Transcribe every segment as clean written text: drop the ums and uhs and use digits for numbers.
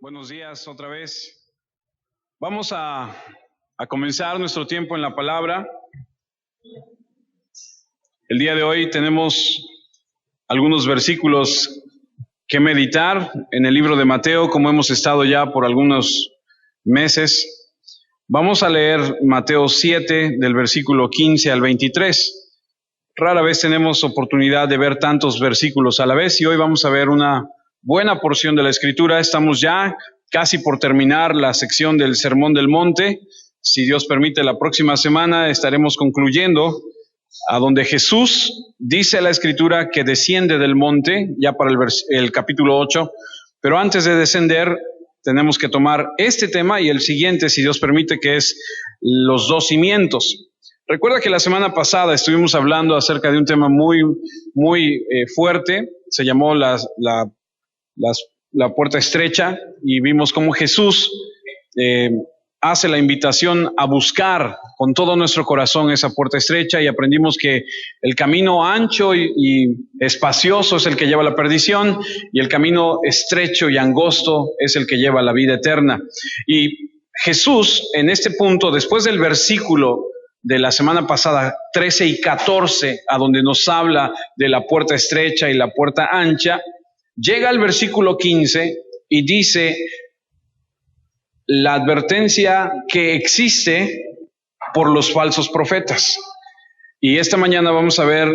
Buenos días otra vez. Vamos a comenzar nuestro tiempo en la palabra. El día de hoy tenemos algunos versículos que meditar en el libro de Mateo, como hemos estado ya por algunos meses. Vamos a leer Mateo 7, del versículo 15 al 23. Rara vez tenemos oportunidad de ver tantos versículos a la vez y hoy vamos a ver una buena porción de la Escritura. Estamos ya casi por terminar la sección del Sermón del Monte. Si Dios permite, la próxima semana estaremos concluyendo a donde Jesús dice la Escritura que desciende del monte, ya para el capítulo 8. Pero antes de descender, tenemos que tomar este tema y el siguiente, si Dios permite, que es los dos cimientos. Recuerda que la semana pasada estuvimos hablando acerca de un tema muy fuerte. Se llamó la puerta estrecha, y vimos cómo Jesús hace la invitación a buscar con todo nuestro corazón esa puerta estrecha, y aprendimos que el camino ancho y espacioso es el que lleva a la perdición, y el camino estrecho y angosto es el que lleva a la vida eterna. Y Jesús, en este punto, después del versículo de la semana pasada, 13 y 14, a donde nos habla de la puerta estrecha y la puerta ancha, llega al versículo 15 y dice la advertencia que existe por los falsos profetas. Y esta mañana vamos a ver,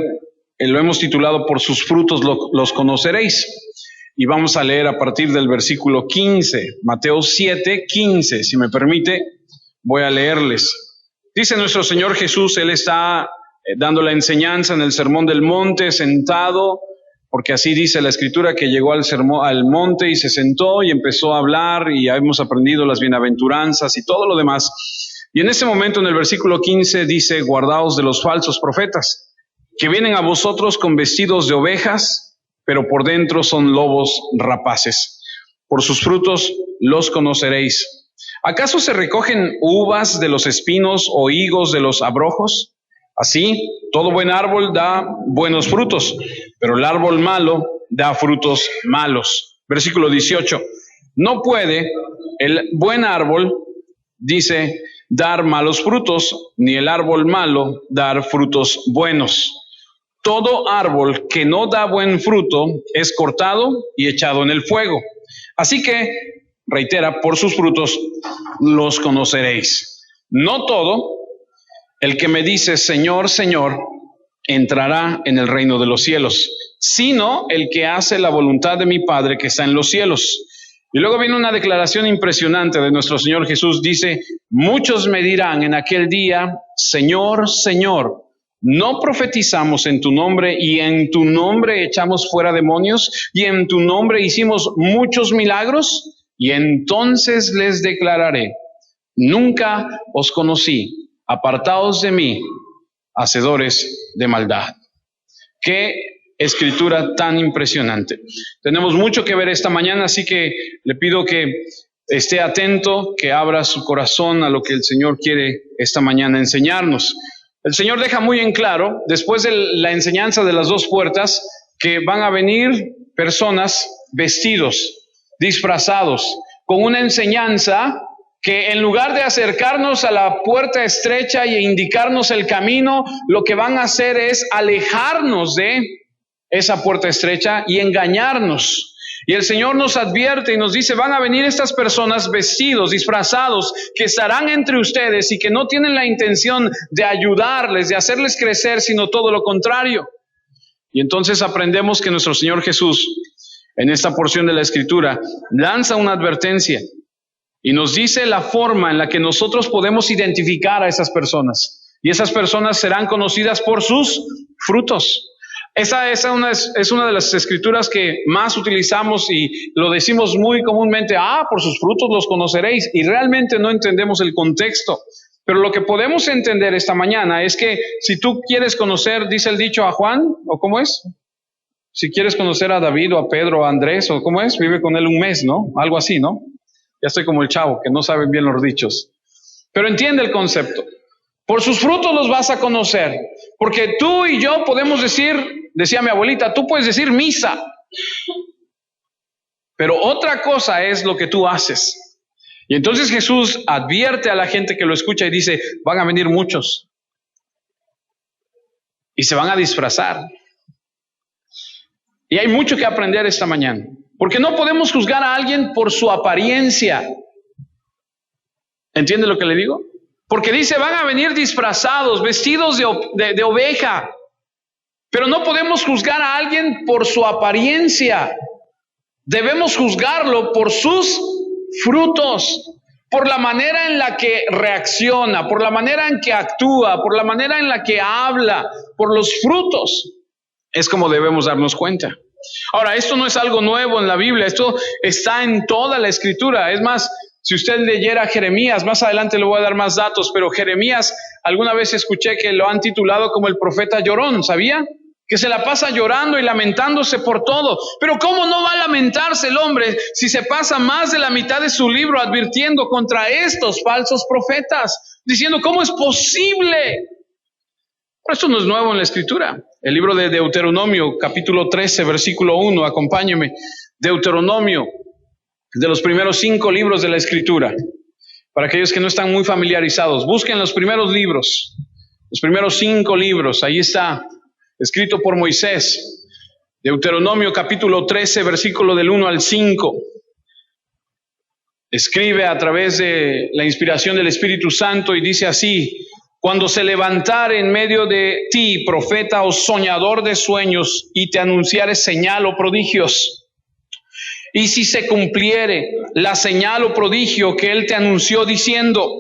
lo hemos titulado "Por sus frutos los conoceréis". Y vamos a leer a partir del versículo 15, Mateo 7, 15. Si me permite, voy a leerles. Dice nuestro Señor Jesús, Él está dando la enseñanza en el Sermón del Monte, sentado, porque así dice la Escritura, que llegó al monte y se sentó y empezó a hablar, y ya hemos aprendido las bienaventuranzas y todo lo demás. Y en ese momento, en el versículo 15, dice: guardaos de los falsos profetas, que vienen a vosotros con vestidos de ovejas, pero por dentro son lobos rapaces. Por sus frutos los conoceréis. ¿Acaso se recogen uvas de los espinos o higos de los abrojos? Así, todo buen árbol da buenos frutos, pero el árbol malo da frutos malos. Versículo 18. No puede el buen árbol, dice, dar malos frutos, ni el árbol malo dar frutos buenos. Todo árbol que no da buen fruto es cortado y echado en el fuego. Así que, reitera, por sus frutos los conoceréis. No todo el que me dice Señor, Señor, entrará en el reino de los cielos, sino el que hace la voluntad de mi Padre que está en los cielos. Y luego viene una declaración impresionante de nuestro Señor Jesús. Dice: muchos me dirán en aquel día, Señor, Señor, ¿no profetizamos en tu nombre, y en tu nombre echamos fuera demonios, y en tu nombre hicimos muchos milagros? Y entonces les declararé: nunca os conocí, apartaos de mí, hacedores de maldad. Qué escritura tan impresionante. Tenemos mucho que ver esta mañana, así que le pido que esté atento, que abra su corazón a lo que el Señor quiere esta mañana enseñarnos. El Señor deja muy en claro, después de la enseñanza de las dos puertas, que van a venir personas vestidos, disfrazados, con una enseñanza que en lugar de acercarnos a la puerta estrecha e indicarnos el camino, lo que van a hacer es alejarnos de esa puerta estrecha y engañarnos. Y el Señor nos advierte y nos dice: van a venir estas personas vestidos, disfrazados, que estarán entre ustedes y que no tienen la intención de ayudarles, de hacerles crecer, sino todo lo contrario. Y entonces aprendemos que nuestro Señor Jesús, en esta porción de la Escritura, lanza una advertencia y nos dice la forma en la que nosotros podemos identificar a esas personas. Y esas personas serán conocidas por sus frutos. Esa es una de las escrituras que más utilizamos y lo decimos muy comúnmente: por sus frutos los conoceréis, y realmente no entendemos el contexto. Pero lo que podemos entender esta mañana es que si tú quieres conocer, dice el dicho, a Juan, ¿o cómo es? Si quieres conocer a David o a Pedro o a Andrés, ¿o cómo es? Vive con él un mes, ¿no? Algo así, ¿no? Ya estoy como el chavo, que no saben bien los dichos. Pero entiende el concepto. Por sus frutos los vas a conocer. Porque tú y yo podemos decir, decía mi abuelita, tú puedes decir misa, pero otra cosa es lo que tú haces. Y entonces Jesús advierte a la gente que lo escucha y dice, van a venir muchos y se van a disfrazar. Y hay mucho que aprender esta mañana, porque no podemos juzgar a alguien por su apariencia. ¿Entiende lo que le digo? Porque dice, van a venir disfrazados, vestidos de oveja. Pero no podemos juzgar a alguien por su apariencia. Debemos juzgarlo por sus frutos, por la manera en la que reacciona, por la manera en que actúa, por la manera en la que habla, por los frutos. Es como debemos darnos cuenta. Ahora, esto no es algo nuevo en la Biblia, esto está en toda la Escritura. Es más, si usted leyera Jeremías, más adelante le voy a dar más datos, pero Jeremías, alguna vez escuché que lo han titulado como el profeta llorón, ¿sabía? Que se la pasa llorando y lamentándose por todo. Pero ¿cómo no va a lamentarse el hombre si se pasa más de la mitad de su libro advirtiendo contra estos falsos profetas? Diciendo, ¿cómo es posible? Pero esto no es nuevo en la Escritura. El libro de Deuteronomio, capítulo 13, versículo 1, acompáñeme. Deuteronomio, de los primeros 5 libros de la Escritura. Para aquellos que no están muy familiarizados, busquen los primeros libros, los primeros 5 libros, ahí está, escrito por Moisés. Deuteronomio capítulo 13, versículo del 1 al 5. Escribe a través de la inspiración del Espíritu Santo y dice así: cuando se levantare en medio de ti profeta o soñador de sueños y te anunciare señal o prodigios, y si se cumpliere la señal o prodigio que él te anunció diciendo,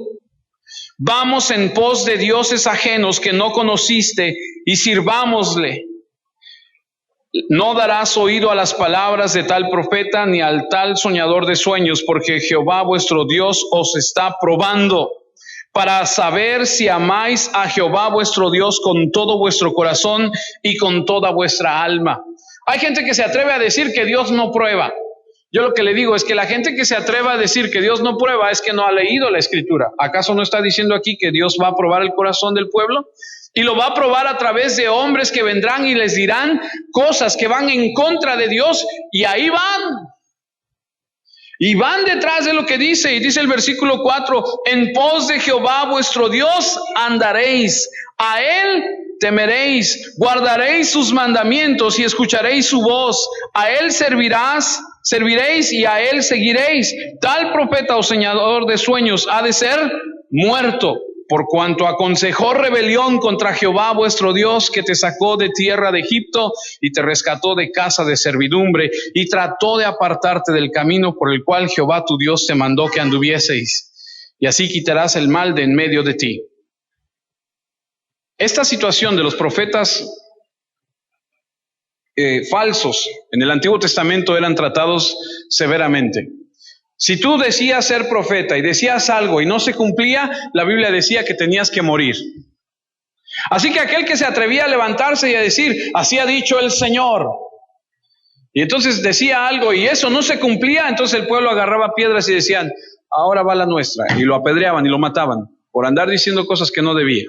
vamos en pos de dioses ajenos que no conociste y sirvámosle, no darás oído a las palabras de tal profeta ni al tal soñador de sueños, porque Jehová vuestro Dios os está probando para saber si amáis a Jehová vuestro Dios con todo vuestro corazón y con toda vuestra alma. Hay gente que se atreve a decir que Dios no prueba. Yo lo que le digo es que la gente que se atreva a decir que Dios no prueba es que no ha leído la Escritura. ¿Acaso no está diciendo aquí que Dios va a probar el corazón del pueblo? Y lo va a probar a través de hombres que vendrán y les dirán cosas que van en contra de Dios, y ahí van. Y van detrás de lo que dice, y dice el versículo 4, en pos de Jehová vuestro Dios andaréis, a él temeréis, guardaréis sus mandamientos y escucharéis su voz, a él serviréis y a él seguiréis. Tal profeta o soñador de sueños ha de ser muerto, por cuanto aconsejó rebelión contra Jehová vuestro Dios, que te sacó de tierra de Egipto y te rescató de casa de servidumbre, y trató de apartarte del camino por el cual Jehová tu Dios te mandó que anduvieseis, y así quitarás el mal de en medio de ti. Esta situación de los profetas falsos en el Antiguo Testamento eran tratados severamente. Si tú decías ser profeta y decías algo y no se cumplía, la Biblia decía que tenías que morir. Así que aquel que se atrevía a levantarse y a decir, así ha dicho el Señor, y entonces decía algo y eso no se cumplía, entonces el pueblo agarraba piedras y decían, ahora va la nuestra, y lo apedreaban y lo mataban por andar diciendo cosas que no debía.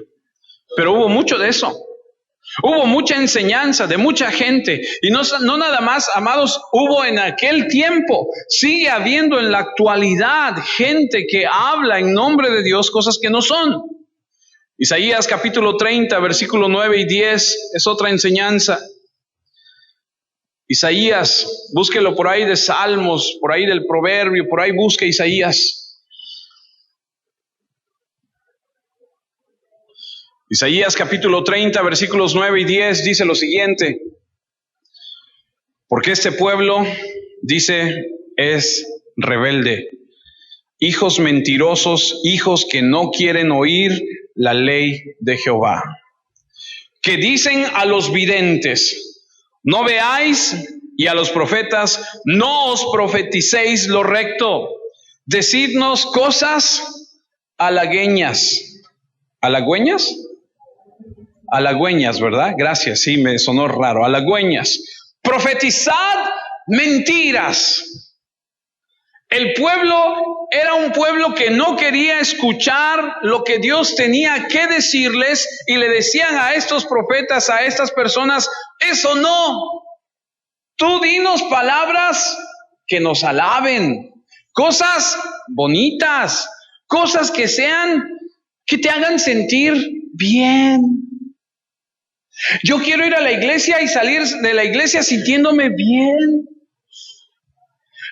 Pero hubo mucho de eso. Hubo mucha enseñanza de mucha gente, y no nada más, amados, hubo en aquel tiempo, sigue habiendo en la actualidad gente que habla en nombre de Dios cosas que no son. Isaías capítulo 30, versículo 9 y 10 es otra enseñanza. Isaías, búsquelo por ahí de Salmos, por ahí del Proverbio, por ahí busque Isaías. Isaías capítulo 30, versículos 9 y 10 dice lo siguiente: porque este pueblo, dice, es rebelde, hijos mentirosos, hijos que no quieren oír la ley de Jehová, que dicen a los videntes, no veáis, y a los profetas, no os profeticéis lo recto, decidnos cosas halagüeñas. ¿Halagüeñas? Halagüeñas, ¿verdad? Gracias, sí, me sonó raro. Halagüeñas. Profetizad mentiras. El pueblo era un pueblo que no quería escuchar lo que Dios tenía que decirles, y le decían a estos profetas, a estas personas, eso no. Tú dinos palabras que nos alaben, cosas bonitas, cosas que te hagan sentir bien. Yo quiero ir a la iglesia y salir de la iglesia sintiéndome bien.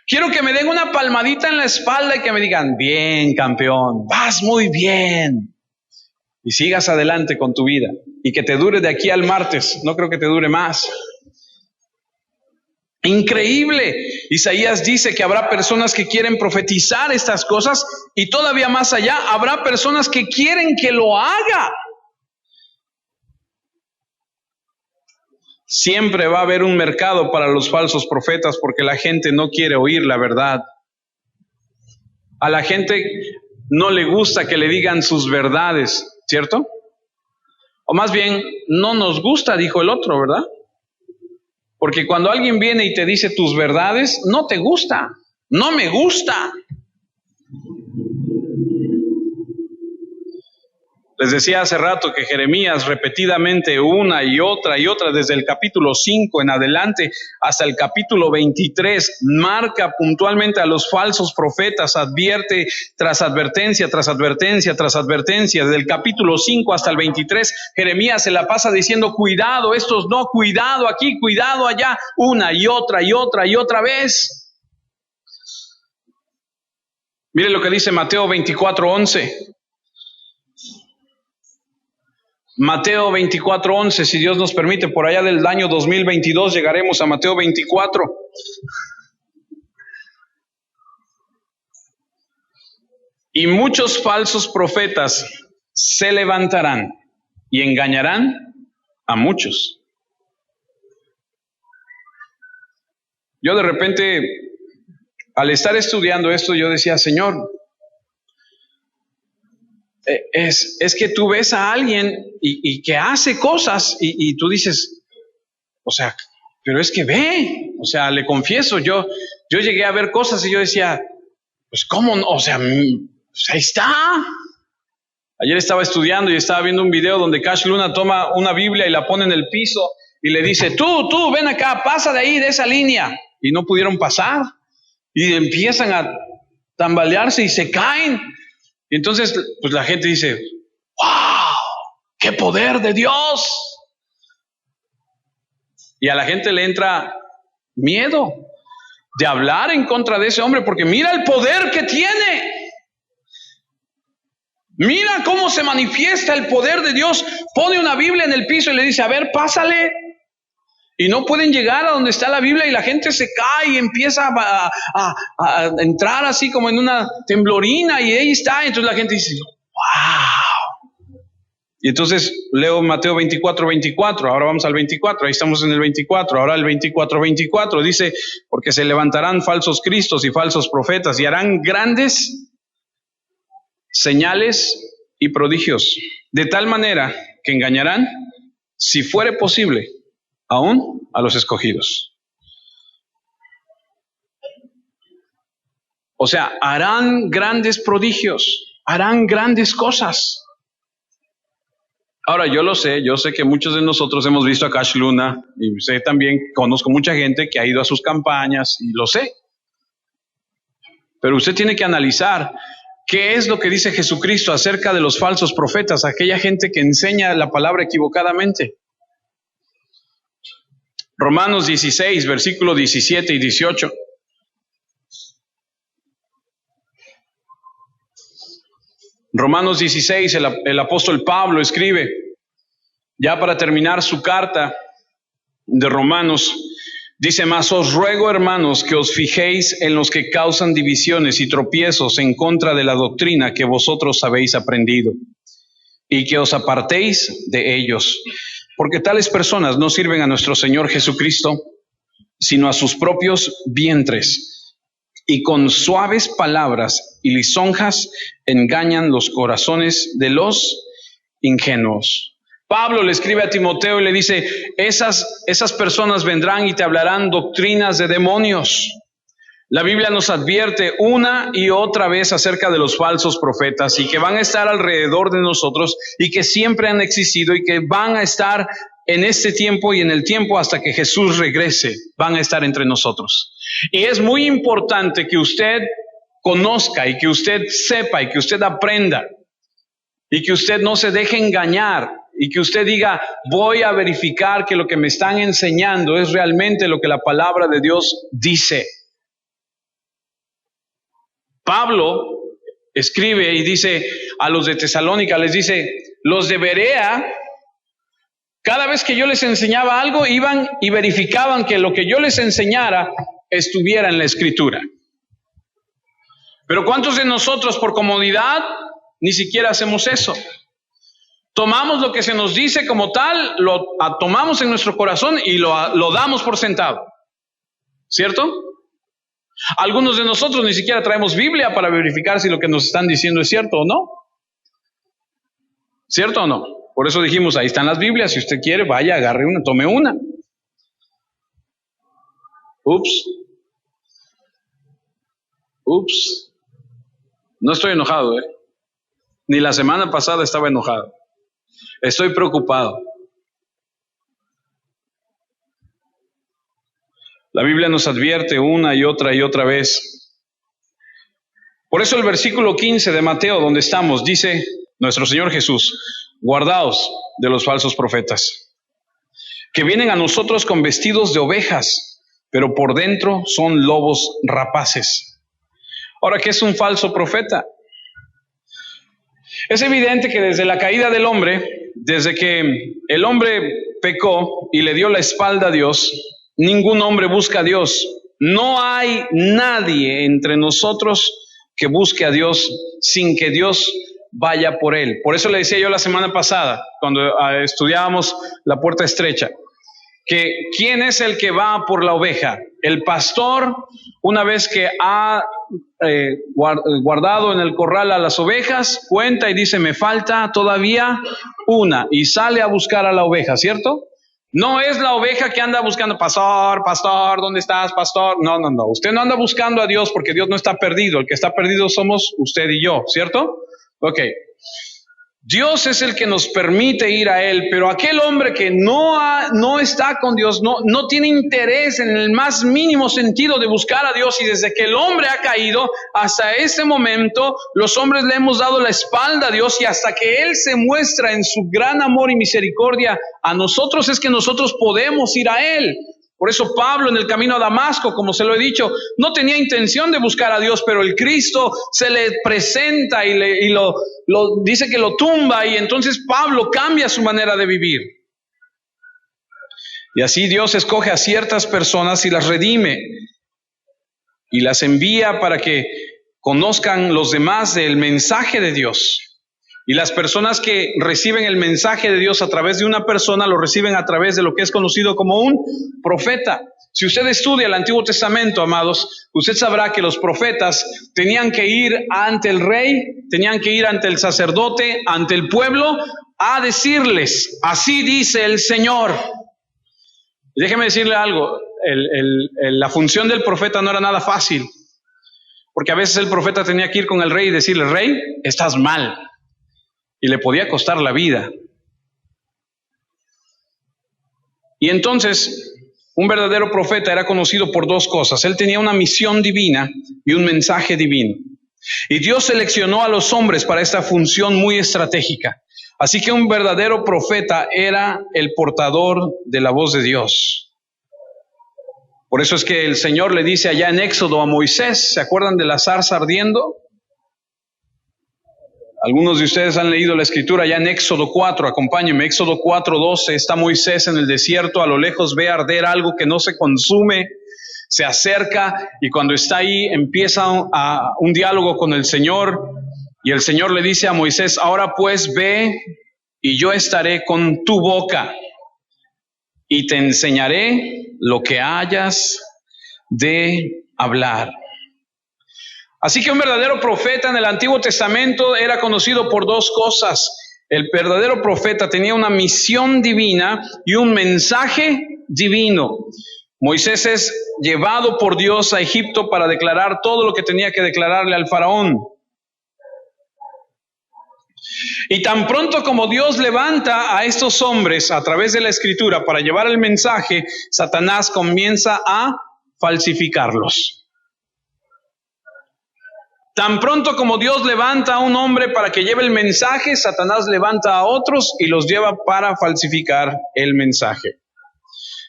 Quiero que me den una palmadita en la espalda y que me digan, bien, campeón, vas muy bien. Y sigas adelante con tu vida. Y que te dure de aquí al martes. No creo que te dure más. Increíble. Isaías dice que habrá personas que quieren profetizar estas cosas y todavía más allá habrá personas que quieren que lo haga. Siempre va a haber un mercado para los falsos profetas porque la gente no quiere oír la verdad. A la gente no le gusta que le digan sus verdades, ¿cierto? O más bien, no nos gusta, dijo el otro, ¿verdad? Porque cuando alguien viene y te dice tus verdades, no te gusta, no me gusta. Les decía hace rato que Jeremías repetidamente una y otra, desde el capítulo 5 en adelante hasta el capítulo 23, marca puntualmente a los falsos profetas, advierte tras advertencia, tras advertencia, tras advertencia. Desde el capítulo 5 hasta el 23, Jeremías se la pasa diciendo, cuidado, estos no, cuidado aquí, cuidado allá, una y otra y otra y otra vez. Mire lo que dice Mateo 24:11. Mateo 24:11, si Dios nos permite, por allá del año 2022 llegaremos a Mateo 24. Y muchos falsos profetas se levantarán y engañarán a muchos. Yo de repente, al estar estudiando esto, yo decía, Señor, es que tú ves a alguien y que hace cosas y tú dices, o sea, pero es que ve, o sea, le confieso, yo llegué a ver cosas y yo decía, pues cómo no, o sea, pues ahí está. Ayer estaba estudiando y estaba viendo un video donde Cash Luna toma una Biblia y la pone en el piso y le dice, tú, ven acá, pasa de ahí, de esa línea. Y no pudieron pasar y empiezan a tambalearse y se caen. Y entonces, pues la gente dice, ¡wow! ¡Qué poder de Dios! Y a la gente le entra miedo de hablar en contra de ese hombre, porque mira el poder que tiene. Mira cómo se manifiesta el poder de Dios. Pone una Biblia en el piso y le dice, a ver, pásale. Y no pueden llegar a donde está la Biblia y la gente se cae y empieza a entrar así como en una temblorina y ahí está. Y entonces la gente dice, ¡wow! Y entonces leo Mateo 24:24. Ahora vamos al 24. Ahí estamos en el 24. Ahora el 24:24 dice, porque se levantarán falsos cristos y falsos profetas y harán grandes señales y prodigios, de tal manera que engañarán, si fuere posible, aún a los escogidos. O sea, harán grandes prodigios, harán grandes cosas. Ahora, yo sé que muchos de nosotros hemos visto a Cash Luna y sé también, conozco mucha gente que ha ido a sus campañas y lo sé. Pero usted tiene que analizar qué es lo que dice Jesucristo acerca de los falsos profetas, aquella gente que enseña la palabra equivocadamente. Romanos 16, versículos 17 y 18. Romanos 16, el apóstol Pablo escribe, ya para terminar su carta de Romanos, dice, mas os ruego, hermanos, que os fijéis en los que causan divisiones y tropiezos en contra de la doctrina que vosotros habéis aprendido, y que os apartéis de ellos, porque tales personas no sirven a nuestro Señor Jesucristo, sino a sus propios vientres, y con suaves palabras y lisonjas engañan los corazones de los ingenuos. Pablo le escribe a Timoteo y le dice, esas personas vendrán y te hablarán doctrinas de demonios. La Biblia nos advierte una y otra vez acerca de los falsos profetas y que van a estar alrededor de nosotros y que siempre han existido y que van a estar en este tiempo y en el tiempo hasta que Jesús regrese, van a estar entre nosotros. Y es muy importante que usted conozca y que usted sepa y que usted aprenda y que usted no se deje engañar y que usted diga, voy a verificar que lo que me están enseñando es realmente lo que la palabra de Dios dice. Pablo escribe y dice a los de Tesalónica, les dice, los de Berea, cada vez que yo les enseñaba algo, iban y verificaban que lo que yo les enseñara estuviera en la Escritura. Pero ¿cuántos de nosotros por comodidad ni siquiera hacemos eso? Tomamos lo que se nos dice como tal, lo tomamos en nuestro corazón y lo damos por sentado. ¿Cierto? Algunos de nosotros ni siquiera traemos Biblia para verificar si lo que nos están diciendo es cierto o no. ¿Cierto o no? Por eso dijimos, ahí están las Biblias, si usted quiere, vaya, agarre una, tome una. Ups. No estoy enojado, Ni la semana pasada estaba enojado. Estoy preocupado. La Biblia nos advierte una y otra vez. Por eso el versículo 15 de Mateo, donde estamos, dice nuestro Señor Jesús, guardaos de los falsos profetas, que vienen a nosotros con vestidos de ovejas, pero por dentro son lobos rapaces. Ahora, ¿qué es un falso profeta? Es evidente que desde la caída del hombre, desde que el hombre pecó y le dio la espalda a Dios, ningún hombre busca a Dios. No hay nadie entre nosotros que busque a Dios sin que Dios vaya por él. Por eso le decía yo la semana pasada, cuando estudiábamos la puerta estrecha, que ¿quién es el que va por la oveja? El pastor, una vez que ha guardado en el corral a las ovejas, cuenta y dice, me falta todavía una, y sale a buscar a la oveja, ¿cierto? No es la oveja que anda buscando, pastor, ¿dónde estás, pastor? No, usted no anda buscando a Dios porque Dios no está perdido, el que está perdido somos usted y yo, ¿cierto? Ok. Dios es el que nos permite ir a Él, pero aquel hombre que no está con Dios, no tiene interés en el más mínimo sentido de buscar a Dios, y desde que el hombre ha caído hasta este momento, los hombres le hemos dado la espalda a Dios, y hasta que Él se muestra en su gran amor y misericordia a nosotros, es que nosotros podemos ir a Él. Por eso Pablo en el camino a Damasco, como se lo he dicho, no tenía intención de buscar a Dios, pero el Cristo se le presenta y lo dice que lo tumba, y entonces Pablo cambia su manera de vivir. Y así Dios escoge a ciertas personas y las redime y las envía para que conozcan los demás del mensaje de Dios. Y las personas que reciben el mensaje de Dios a través de una persona, lo reciben a través de lo que es conocido como un profeta. Si usted estudia el Antiguo Testamento, amados, usted sabrá que los profetas tenían que ir ante el rey, tenían que ir ante el sacerdote, ante el pueblo, a decirles, así dice el Señor. Déjeme decirle algo, la función del profeta no era nada fácil, porque a veces el profeta tenía que ir con el rey y decirle, rey, estás mal. Y le podía costar la vida. Y entonces, un verdadero profeta era conocido por dos cosas. Él tenía una misión divina y un mensaje divino. Y Dios seleccionó a los hombres para esta función muy estratégica. Así que un verdadero profeta era el portador de la voz de Dios. Por eso es que el Señor le dice allá en Éxodo a Moisés, ¿se acuerdan de la zarza ardiendo? Algunos de ustedes han leído la escritura ya en Éxodo 4, acompáñenme, Éxodo 4:12, está Moisés en el desierto, a lo lejos ve arder algo que no se consume, se acerca y cuando está ahí empieza un diálogo con el Señor, y el Señor le dice a Moisés, ahora pues ve y yo estaré con tu boca y te enseñaré lo que hayas de hablar. Así que un verdadero profeta en el Antiguo Testamento era conocido por dos cosas. El verdadero profeta tenía una misión divina y un mensaje divino. Moisés es llevado por Dios a Egipto para declarar todo lo que tenía que declararle al faraón. Y tan pronto como Dios levanta a estos hombres a través de la Escritura para llevar el mensaje, Satanás comienza a falsificarlos. Tan pronto como Dios levanta a un hombre para que lleve el mensaje, Satanás levanta a otros y los lleva para falsificar el mensaje.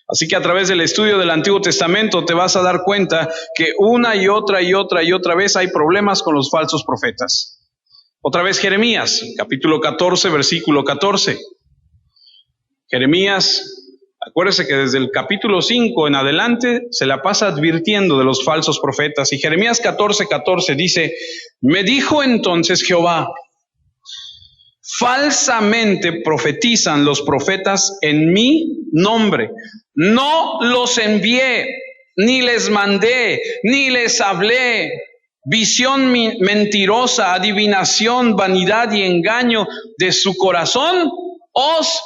Así que a través del estudio del Antiguo Testamento te vas a dar cuenta que una y otra vez hay problemas con los falsos profetas. Otra vez Jeremías, capítulo 14, versículo 14. Jeremías, acuérdese que desde el capítulo 5 en adelante se la pasa advirtiendo de los falsos profetas. Y Jeremías 14:14 dice: me dijo entonces Jehová, falsamente profetizan los profetas en mi nombre. No los envié, ni les mandé, ni les hablé. Visión mentirosa, adivinación, vanidad y engaño de su corazón os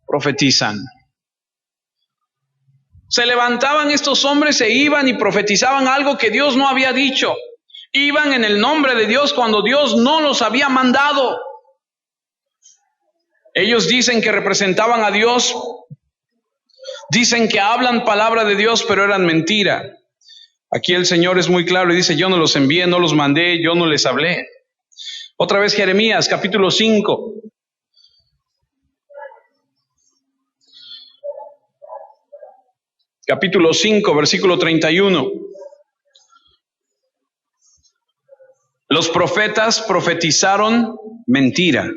profetizan. Se levantaban estos hombres e iban y profetizaban algo que Dios no había dicho. Iban en el nombre de Dios cuando Dios no los había mandado. Ellos dicen que representaban a Dios, dicen que hablan palabra de Dios, pero eran mentira. Aquí el Señor es muy claro y dice: yo no los envié, no los mandé, yo no les hablé. Otra vez Jeremías, capítulo 5. Capítulo 5, versículo 31. Los profetas profetizaron mentira,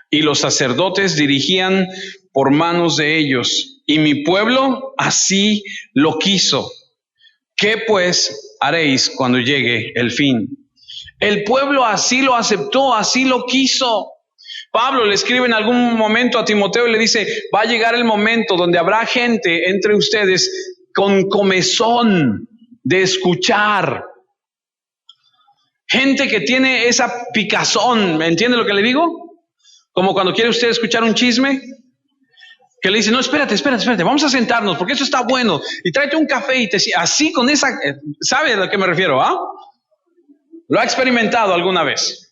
y los sacerdotes dirigían por manos de ellos, y mi pueblo así lo quiso. ¿Qué pues haréis cuando llegue el fin? El pueblo así lo aceptó, así lo quiso. Pablo le escribe en algún momento a Timoteo y le dice: va a llegar el momento donde habrá gente entre ustedes con comezón de escuchar. Gente que tiene esa picazón, ¿me entiende lo que le digo? Como cuando quiere usted escuchar un chisme, que le dice: no, espérate, vamos a sentarnos porque eso está bueno, y tráete un café, y así con esa, ¿sabe a lo que me refiero? ¿Lo ha experimentado alguna vez?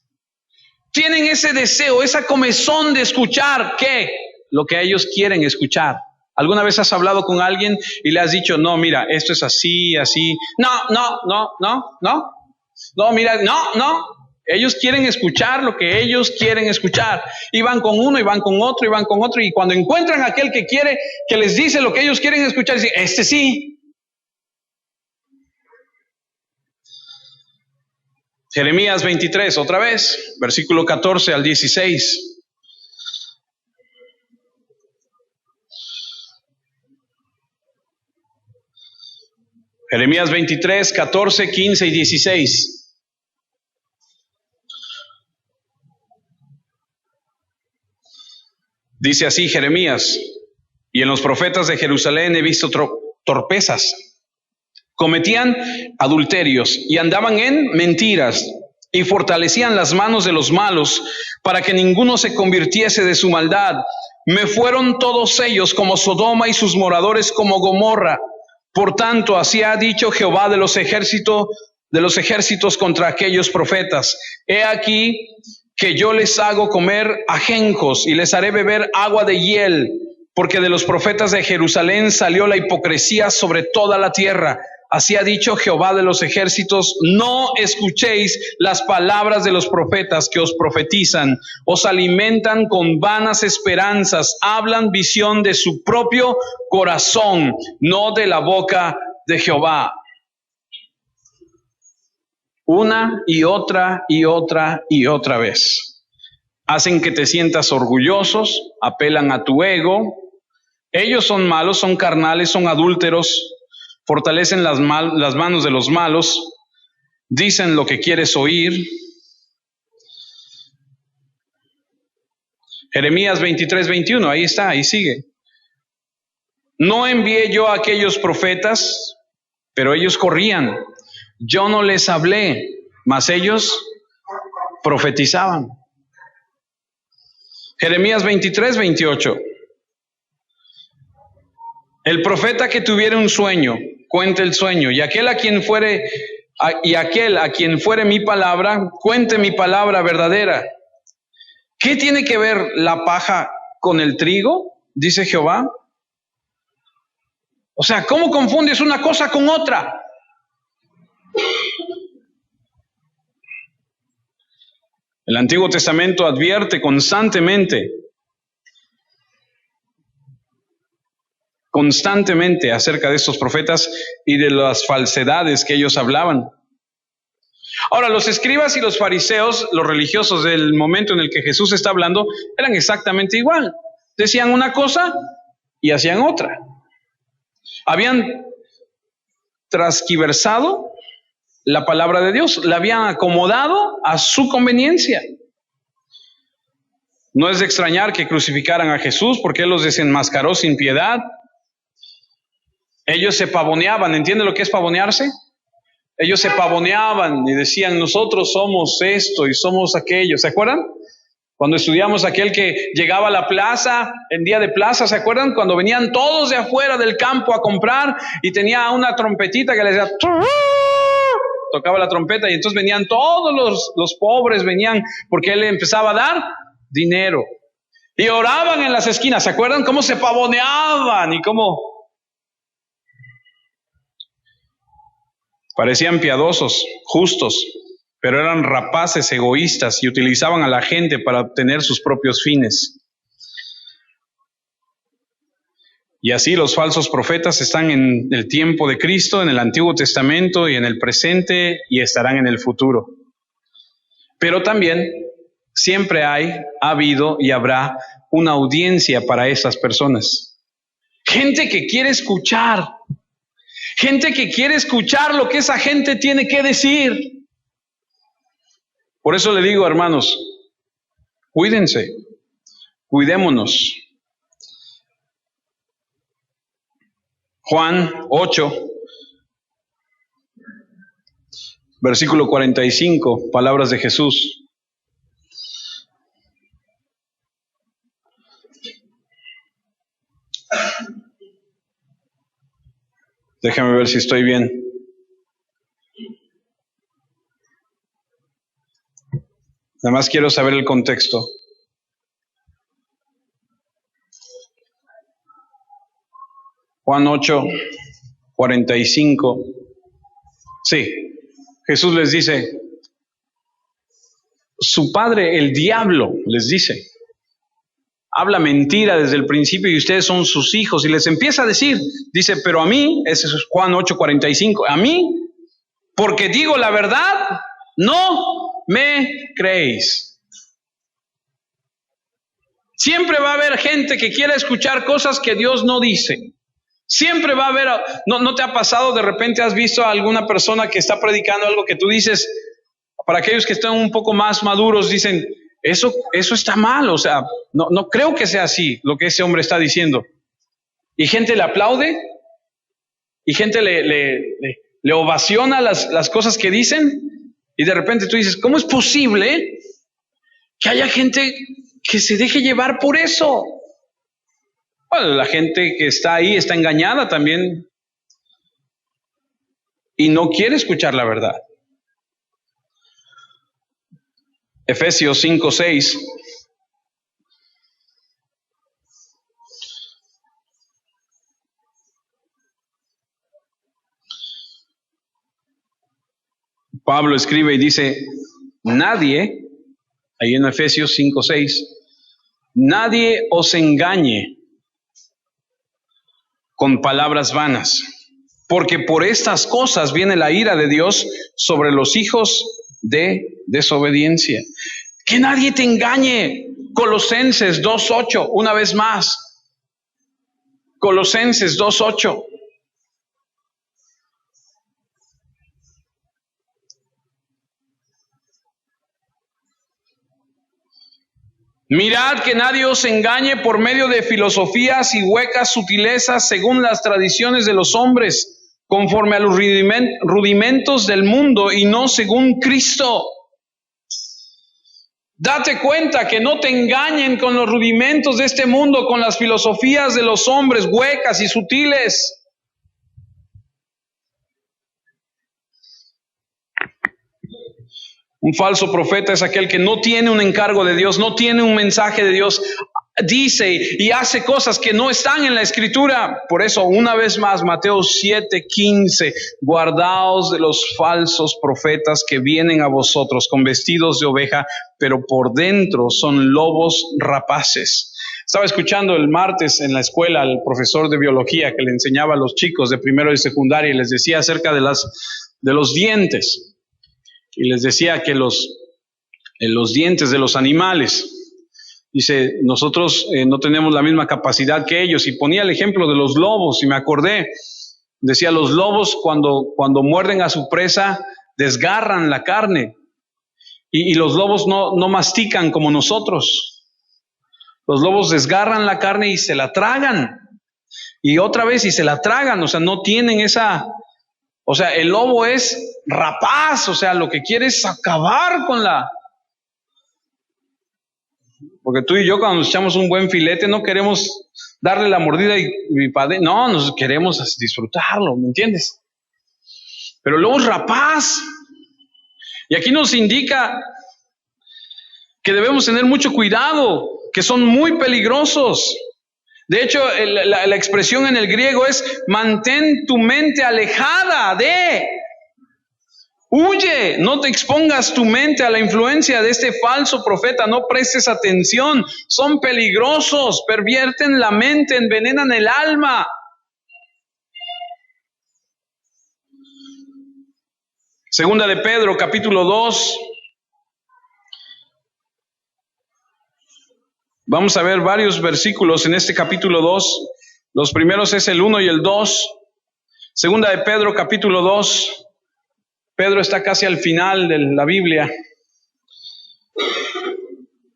Tienen ese deseo, esa comezón de escuchar, ¿qué? Lo que ellos quieren escuchar. ¿Alguna vez has hablado con alguien y le has dicho: no, mira, esto es así, así? No, mira, no. Ellos quieren escuchar lo que ellos quieren escuchar. Y van con uno, y van con otro, y van con otro. Y cuando encuentran a aquel que quiere, que les dice lo que ellos quieren escuchar, dicen: este sí. Jeremías 23, otra vez, versículo 14 al 16. Jeremías 23, 14, 15 y 16. Dice así Jeremías: y en los profetas de Jerusalén he visto torpezas. Cometían adulterios y andaban en mentiras y fortalecían las manos de los malos para que ninguno se convirtiese de su maldad. Me fueron todos ellos como Sodoma y sus moradores como Gomorra. Por tanto, así ha dicho Jehová de los ejércitos contra aquellos profetas: he aquí que yo les hago comer ajenjos y les haré beber agua de hiel, porque de los profetas de Jerusalén salió la hipocresía sobre toda la tierra. Así ha dicho Jehová de los ejércitos: no escuchéis las palabras de los profetas que os profetizan, os alimentan con vanas esperanzas, hablan visión de su propio corazón, no de la boca de Jehová. Una y otra vez. Hacen que te sientas orgullosos, apelan a tu ego. Ellos son malos, son carnales, son adúlteros, fortalecen las manos de los malos, dicen lo que quieres oír. Jeremías 23, 21, ahí está, ahí sigue. No envié yo a aquellos profetas, pero ellos corrían. Yo no les hablé, mas ellos profetizaban. Jeremías 23, 28. El profeta que tuviere un sueño, cuente el sueño, y aquel a quien fuere mi palabra, cuente mi palabra verdadera. ¿Qué tiene que ver la paja con el trigo? Dice Jehová. O sea, ¿cómo confundes una cosa con otra? El Antiguo Testamento advierte constantemente acerca de estos profetas y de las falsedades que ellos hablaban. Ahora, los escribas y los fariseos, los religiosos del momento en el que Jesús está hablando, eran exactamente igual. Decían una cosa y hacían otra. Habían transquiversado la palabra de Dios, la habían acomodado a su conveniencia. No es de extrañar que crucificaran a Jesús porque Él los desenmascaró sin piedad. Ellos se pavoneaban, ¿entiende lo que es pavonearse? Ellos se pavoneaban y decían, nosotros somos esto y somos aquello. ¿Se acuerdan? Cuando estudiamos aquel que llegaba a la plaza, en día de plaza, ¿se acuerdan? Cuando venían todos de afuera del campo a comprar y tenía una trompetita que le decía, tocaba la trompeta y entonces venían todos los pobres, venían porque él empezaba a dar dinero. Y oraban en las esquinas, ¿se acuerdan? Cómo se pavoneaban y cómo parecían piadosos, justos, pero eran rapaces, egoístas y utilizaban a la gente para obtener sus propios fines. Y así los falsos profetas están en el tiempo de Cristo, en el Antiguo Testamento y en el presente y estarán en el futuro. Pero también siempre ha habido y habrá una audiencia para esas personas. Gente que quiere escuchar. Gente que quiere escuchar lo que esa gente tiene que decir. Por eso le digo, hermanos, cuídense, cuidémonos. Juan 8, versículo 45, palabras de Jesús. Déjame ver si estoy bien. Nada más quiero saber el contexto. Juan 8, 45. Sí, Jesús les dice, su padre, el diablo, les dice, habla mentira desde el principio y ustedes son sus hijos. Y les empieza a decir, dice, pero a mí, ese es Juan 8, 45, a mí, porque digo la verdad, no me creéis. Siempre va a haber gente que quiera escuchar cosas que Dios no dice. Siempre va a haber, ¿no te ha pasado de repente has visto a alguna persona que está predicando algo que tú dices, para aquellos que están un poco más maduros, dicen, eso está mal, o sea, no creo que sea así lo que ese hombre está diciendo. Y gente le aplaude, y gente le ovaciona las cosas que dicen, y de repente tú dices, ¿cómo es posible que haya gente que se deje llevar por eso? Bueno, la gente que está ahí está engañada también y no quiere escuchar la verdad. Efesios 5, 6. Pablo escribe y dice, nadie, ahí en Efesios 5, 6, nadie os engañe con palabras vanas, porque por estas cosas viene la ira de Dios sobre los hijos de desobediencia. Que nadie te engañe. Colosenses 2:8, una vez más. Colosenses 2:8. Mirad que nadie os engañe por medio de filosofías y huecas sutilezas según las tradiciones de los hombres, conforme a los rudimentos del mundo y no según Cristo. Date cuenta que no te engañen con los rudimentos de este mundo, con las filosofías de los hombres huecas y sutiles. Un falso profeta es aquel que no tiene un encargo de Dios, no tiene un mensaje de Dios. dice y hace cosas que no están en la Escritura. Por eso, una vez más, Mateo 7:15, guardaos de los falsos profetas que vienen a vosotros con vestidos de oveja, pero por dentro son lobos rapaces. Estaba escuchando el martes en la escuela al profesor de biología que le enseñaba a los chicos de primero y secundaria y les decía acerca de los dientes. Y les decía que los dientes de los animales, dice, nosotros no tenemos la misma capacidad que ellos. Y ponía el ejemplo de los lobos y me acordé. Decía, los lobos cuando muerden a su presa, desgarran la carne. Y los lobos no mastican como nosotros. Los lobos desgarran la carne y se la tragan. Y otra vez y se la tragan. O sea, no tienen esa... O sea, el lobo es rapaz. O sea, lo que quiere es acabar con la... Porque tú y yo cuando nos echamos un buen filete no queremos darle la mordida no, nos queremos disfrutarlo, ¿me entiendes? Pero el lobo es rapaz. Y aquí nos indica que debemos tener mucho cuidado, que son muy peligrosos. De hecho, la expresión en el griego es mantén tu mente alejada de... Huye, no te expongas tu mente a la influencia de este falso profeta, no prestes atención, son peligrosos, pervierten la mente, envenenan el alma. Segunda de Pedro, capítulo 2. Vamos a ver varios versículos en este capítulo 2. Los primeros es el 1 y el 2. Segunda de Pedro, capítulo 2. Pedro está casi al final de la Biblia,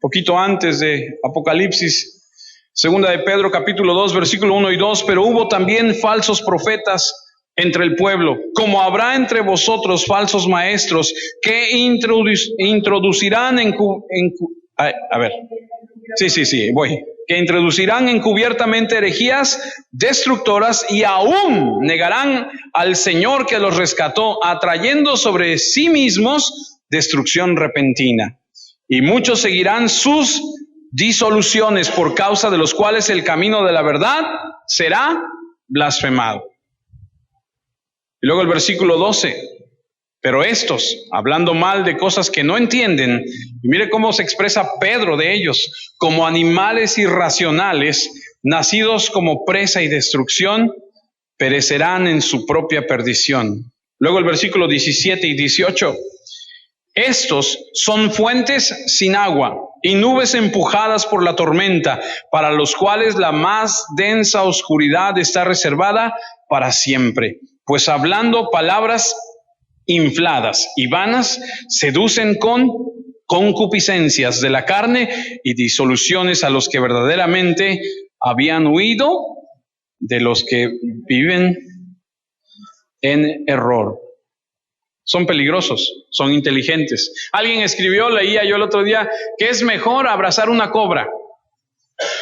poquito antes de Apocalipsis. Segunda de Pedro, capítulo 2, versículo 1 y 2. Pero hubo también falsos profetas entre el pueblo, como habrá entre vosotros falsos maestros que introducirán que introducirán encubiertamente herejías destructoras y aún negarán al Señor que los rescató, atrayendo sobre sí mismos destrucción repentina. Y muchos seguirán sus disoluciones, por causa de los cuales el camino de la verdad será blasfemado. Y luego el versículo 12. Pero estos, hablando mal de cosas que no entienden, y mire cómo se expresa Pedro de ellos, como animales irracionales, nacidos como presa y destrucción, perecerán en su propia perdición. Luego el versículo 17 y 18. Estos son fuentes sin agua y nubes empujadas por la tormenta, para los cuales la más densa oscuridad está reservada para siempre. Pues hablando palabras infladas y vanas, seducen con concupiscencias de la carne y disoluciones a los que verdaderamente habían huido de los que viven en error. Son peligrosos, son inteligentes. Alguien escribió, leía yo el otro día, que es mejor abrazar una cobra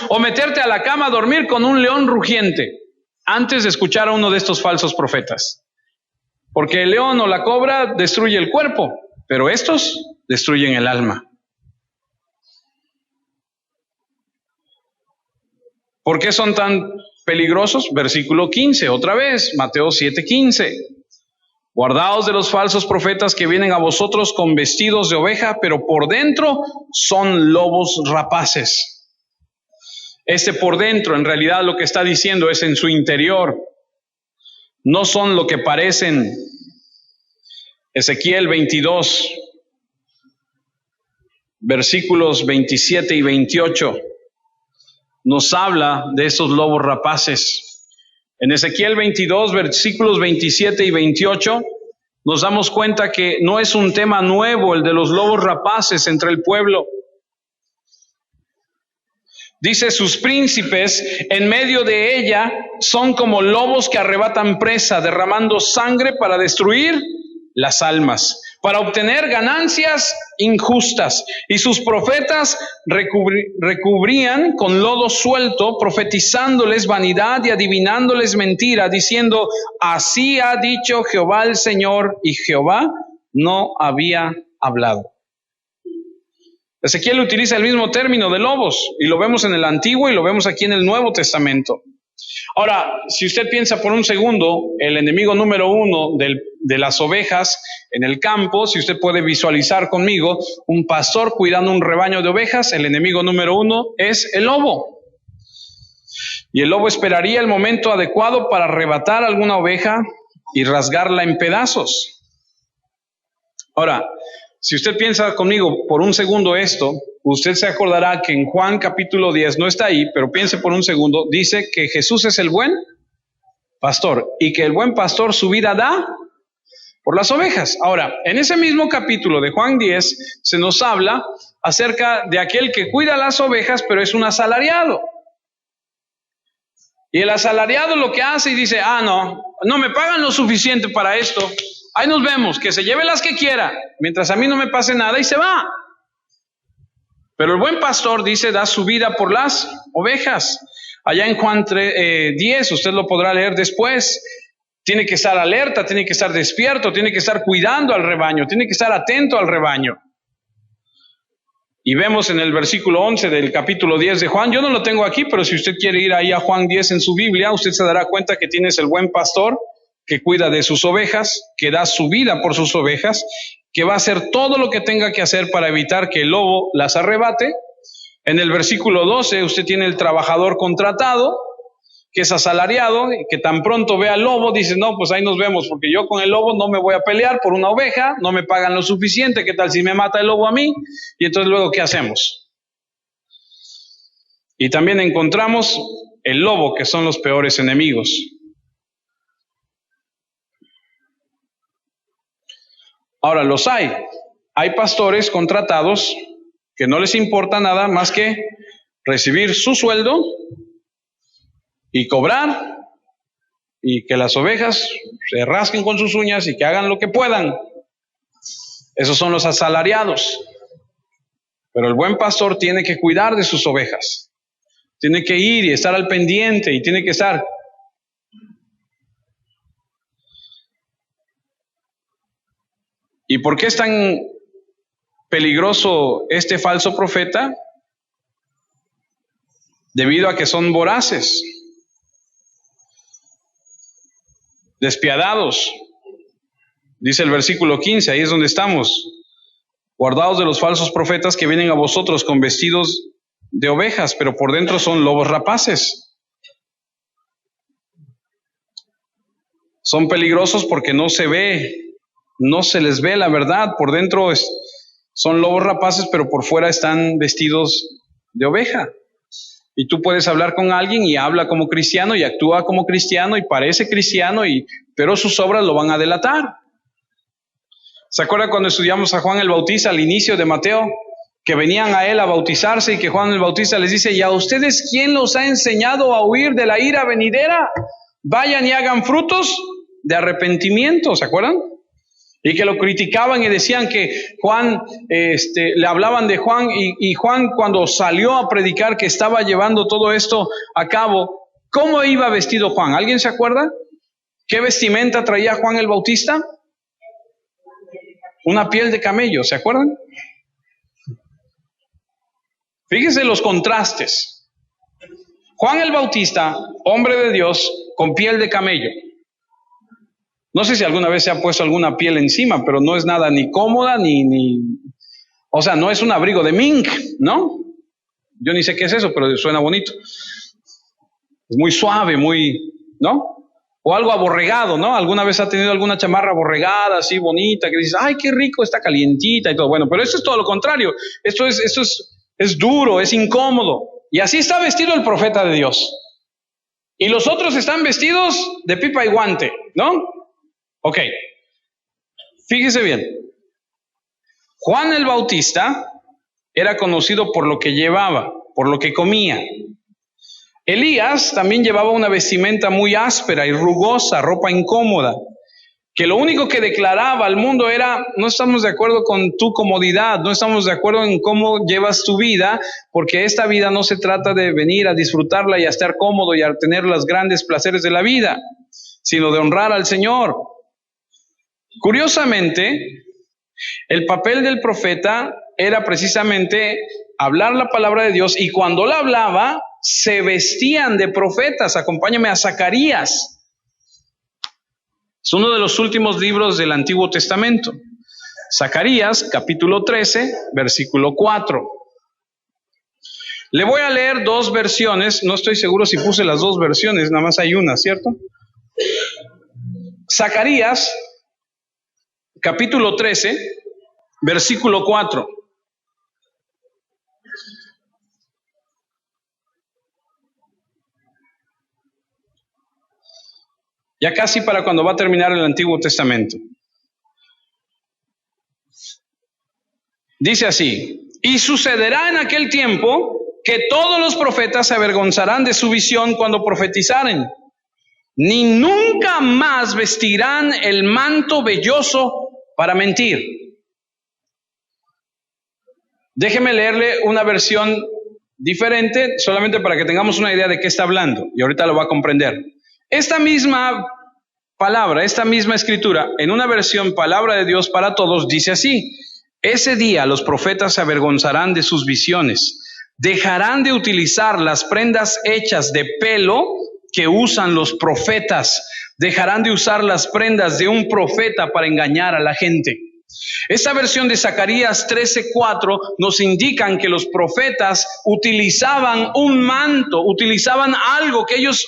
o meterte a la cama a dormir con un león rugiente antes de escuchar a uno de estos falsos profetas. Porque el león o la cobra destruye el cuerpo, pero estos destruyen el alma. ¿Por qué son tan peligrosos? Versículo 15, otra vez, Mateo 7:15. Guardaos de los falsos profetas que vienen a vosotros con vestidos de oveja, pero por dentro son lobos rapaces. Este por dentro, en realidad lo que está diciendo es en su interior. No son lo que parecen. Ezequiel 22, versículos 27 y 28, nos habla de esos lobos rapaces. En Ezequiel 22, versículos 27 y 28, nos damos cuenta que no es un tema nuevo el de los lobos rapaces entre el pueblo. Dice, sus príncipes en medio de ella son como lobos que arrebatan presa, derramando sangre para destruir las almas, para obtener ganancias injustas. Y sus profetas recubrían con lodo suelto, profetizándoles vanidad y adivinándoles mentira, diciendo, así ha dicho Jehová el Señor, y Jehová no había hablado. Ezequiel utiliza el mismo término de lobos, y lo vemos en el Antiguo y lo vemos aquí en el Nuevo Testamento. Ahora, si usted piensa por un segundo, el enemigo número uno de las ovejas en el campo, si usted puede visualizar conmigo un pastor cuidando un rebaño de ovejas, el enemigo número uno es el lobo. Y el lobo esperaría el momento adecuado para arrebatar alguna oveja y rasgarla en pedazos. Ahora, si usted piensa conmigo por un segundo esto, usted se acordará que en Juan capítulo 10, no está ahí, pero piense por un segundo, dice que Jesús es el buen pastor y que el buen pastor su vida da por las ovejas. Ahora, en ese mismo capítulo de Juan 10 se nos habla acerca de aquel que cuida las ovejas, pero es un asalariado. Y el asalariado lo que hace y dice, no me pagan lo suficiente para esto, ahí nos vemos, que se lleve las que quiera, mientras a mí no me pase nada, y se va. Pero el buen pastor dice, da su vida por las ovejas. Allá en Juan 10, usted lo podrá leer después, tiene que estar alerta, tiene que estar despierto, tiene que estar cuidando al rebaño, tiene que estar atento al rebaño. Y vemos en el versículo 11 del capítulo 10 de Juan, yo no lo tengo aquí, pero si usted quiere ir ahí a Juan 10 en su Biblia, usted se dará cuenta que tienes el buen pastor que cuida de sus ovejas, que da su vida por sus ovejas, que va a hacer todo lo que tenga que hacer para evitar que el lobo las arrebate. En el versículo 12 usted tiene el trabajador contratado, que es asalariado, y que tan pronto ve al lobo, dice, no, pues ahí nos vemos, porque yo con el lobo no me voy a pelear por una oveja, no me pagan lo suficiente, ¿qué tal si me mata el lobo a mí? Y entonces luego, ¿qué hacemos? Y también encontramos el lobo, que son los peores enemigos. Ahora, los hay pastores contratados que no les importa nada más que recibir su sueldo y cobrar, y que las ovejas se rasquen con sus uñas y que hagan lo que puedan. Esos son los asalariados. Pero el buen pastor tiene que cuidar de sus ovejas. Tiene que ir y estar al pendiente y tiene que estar. ¿Y por qué es tan peligroso este falso profeta? Debido a que son voraces, despiadados. Dice el versículo 15, ahí es donde estamos. Guardaos de los falsos profetas que vienen a vosotros con vestidos de ovejas, pero por dentro son lobos rapaces. Son peligrosos porque no se les ve la verdad. Por dentro son lobos rapaces, pero por fuera están vestidos de oveja. Y tú puedes hablar con alguien y habla como cristiano y actúa como cristiano y parece cristiano, pero sus obras lo van a delatar. ¿Se acuerdan cuando estudiamos a Juan el Bautista al inicio de Mateo? Que venían a él a bautizarse y que Juan el Bautista les dice, ¿y a ustedes quién los ha enseñado a huir de la ira venidera? Vayan y hagan frutos de arrepentimiento, ¿se acuerdan? Y que lo criticaban y decían que Juan, le hablaban de Juan y Juan cuando salió a predicar que estaba llevando todo esto a cabo, ¿cómo iba vestido Juan? ¿Alguien se acuerda? ¿Qué vestimenta traía Juan el Bautista? Una piel de camello, ¿se acuerdan? Fíjense los contrastes. Juan el Bautista, hombre de Dios, con piel de camello. No sé si alguna vez se ha puesto alguna piel encima, pero no es nada ni cómoda, o sea, no es un abrigo de mink, ¿no? Yo ni sé qué es eso, pero suena bonito. Es muy suave, ¿no? O algo aborregado, ¿no? ¿Alguna vez ha tenido alguna chamarra aborregada, así bonita, que dices, ay, qué rico, está calientita y todo? Bueno, pero esto es todo lo contrario. Esto es duro, es incómodo. Y así está vestido el profeta de Dios. Y los otros están vestidos de pipa y guante, ¿no? Ok. Fíjese bien. Juan el Bautista era conocido por lo que llevaba, por lo que comía. Elías también llevaba una vestimenta muy áspera y rugosa, ropa incómoda, que lo único que declaraba al mundo era, no estamos de acuerdo con tu comodidad, no estamos de acuerdo en cómo llevas tu vida, porque esta vida no se trata de venir a disfrutarla y a estar cómodo y a tener los grandes placeres de la vida, sino de honrar al Señor. Curiosamente, El papel del profeta era precisamente hablar la palabra de Dios, y cuando la hablaba, se vestían de profetas. Acompáñame a Zacarías. Es uno de los últimos libros del Antiguo Testamento. Zacarías, capítulo 13, versículo 4. Le voy a leer dos versiones, no estoy seguro si puse las dos versiones, nada más hay una, ¿cierto? Zacarías, capítulo 13, versículo 4. Ya casi para cuando va a terminar el Antiguo Testamento. Dice así: y sucederá en aquel tiempo que todos los profetas se avergonzarán de su visión cuando profetizaren, ni nunca más vestirán el manto velloso para mentir. Déjeme leerle una versión diferente, solamente para que tengamos una idea de qué está hablando, y ahorita lo va a comprender. Esta misma palabra, esta misma escritura, en una versión Palabra de Dios para Todos, dice así: ese día los profetas se avergonzarán de sus visiones, dejarán de utilizar las prendas hechas de pelo que usan los profetas, dejarán de usar las prendas de un profeta para engañar a la gente. Esta versión de Zacarías 13:4 nos indican que los profetas utilizaban un manto, utilizaban algo que ellos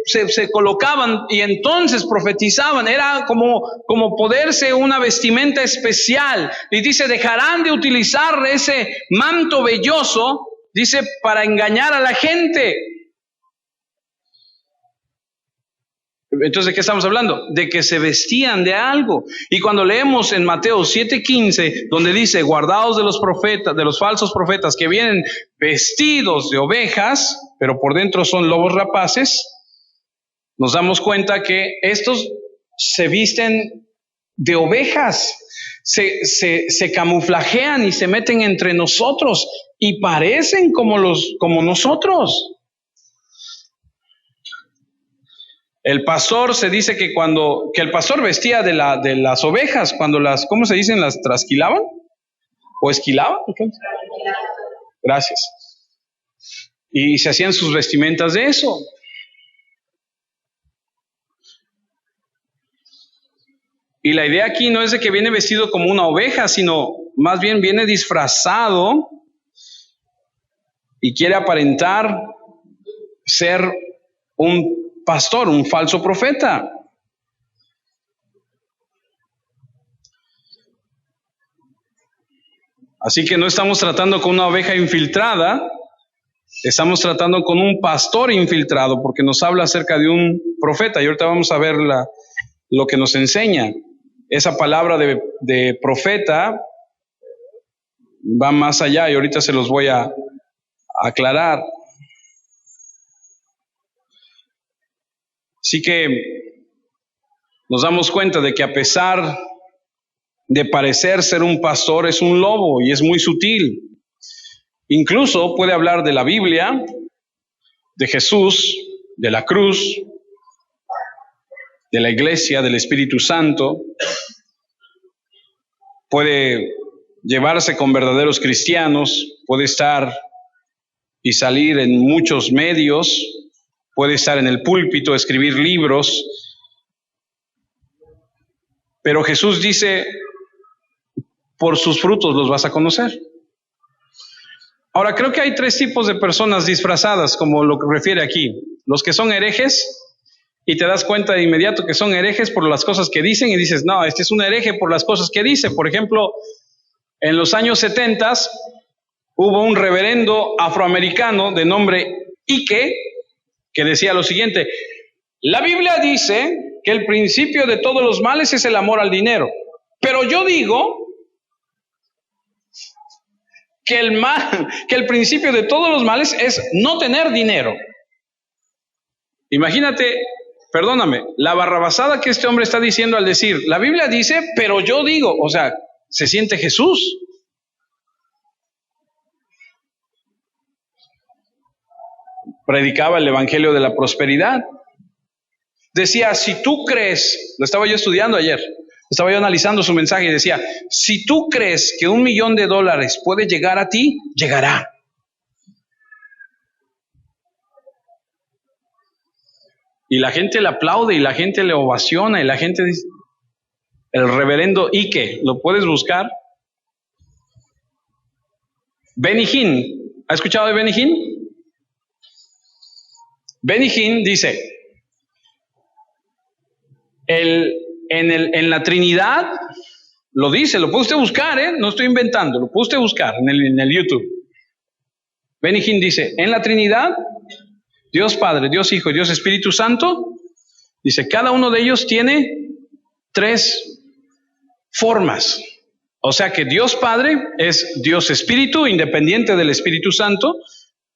se colocaban y entonces profetizaban. Era como ponerse una vestimenta especial. Y dice, dejarán de utilizar ese manto velloso, dice, para engañar a la gente. Entonces, ¿de qué estamos hablando? De que se vestían de algo. Y cuando leemos en Mateo 7:15, donde dice, guardaos de los profetas, de los falsos profetas que vienen vestidos de ovejas, pero por dentro son lobos rapaces, nos damos cuenta que estos se visten de ovejas, se camuflajean y se meten entre nosotros y parecen como nosotros. El pastor, se dice que el pastor vestía de las ovejas cuando ¿cómo se dicen? ¿Las trasquilaban? ¿O esquilaban? Gracias. Y se hacían sus vestimentas de eso. Y la idea aquí no es de que viene vestido como una oveja, sino más bien viene disfrazado y quiere aparentar ser un pastor, un falso profeta. Así que no estamos tratando con una oveja infiltrada, estamos tratando con un pastor infiltrado, porque nos habla acerca de un profeta. Y ahorita vamos a ver lo que nos enseña. Esa palabra de profeta va más allá y ahorita se los voy a aclarar. Así que nos damos cuenta de que a pesar de parecer ser un pastor, es un lobo y es muy sutil. Incluso puede hablar de la Biblia, de Jesús, de la cruz, de la iglesia, del Espíritu Santo. Puede llevarse con verdaderos cristianos, puede estar y salir en muchos medios, puede estar en el púlpito, escribir libros. Pero Jesús dice, por sus frutos los vas a conocer. Ahora, creo que hay tres tipos de personas disfrazadas, como lo que refiere aquí. Los que son herejes, y te das cuenta de inmediato que son herejes por las cosas que dicen, y dices, no, este es un hereje por las cosas que dice. Por ejemplo, en los años 70 hubo un reverendo afroamericano de nombre Ike, que decía lo siguiente: la Biblia dice que el principio de todos los males es el amor al dinero, pero yo digo que el principio de todos los males es no tener dinero. Imagínate, perdóname, la barrabasada que este hombre está diciendo al decir, la Biblia dice, pero yo digo, o sea, se siente Jesús. Predicaba el evangelio de la prosperidad. Decía, si tú crees, lo estaba yo estudiando ayer, Estaba yo analizando su mensaje y decía, si tú crees que $1,000,000 puede llegar a ti, llegará. Y la gente le aplaude y la gente le ovaciona y la gente dice, el reverendo Ike, ¿lo puedes buscar? Benny Hinn, ¿ha escuchado de Benny Hinn? Benny Hinn dice, en la Trinidad, lo dice, lo puede usted buscar, no estoy inventando, lo puede usted buscar en el YouTube. Benny Hinn dice, en la Trinidad, Dios Padre, Dios Hijo y Dios Espíritu Santo, dice, cada uno de ellos tiene 3 formas. O sea que Dios Padre es Dios Espíritu, independiente del Espíritu Santo.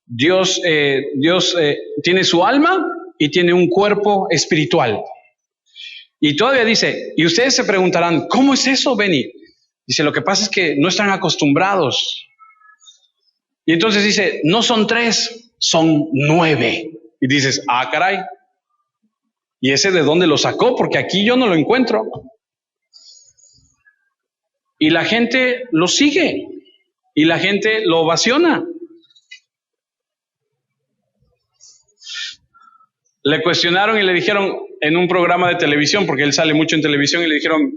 Dios tiene su alma y tiene un cuerpo espiritual. Y todavía dice, y ustedes se preguntarán, ¿cómo es eso, Benny? Dice, lo que pasa es que no están acostumbrados. Y entonces dice, no son 3, son 9. Y dices, ah, caray. ¿Y ese de dónde lo sacó? Porque aquí yo no lo encuentro. Y la gente lo sigue. Y la gente lo ovaciona. Le cuestionaron y le dijeron en un programa de televisión, porque él sale mucho en televisión, y le dijeron,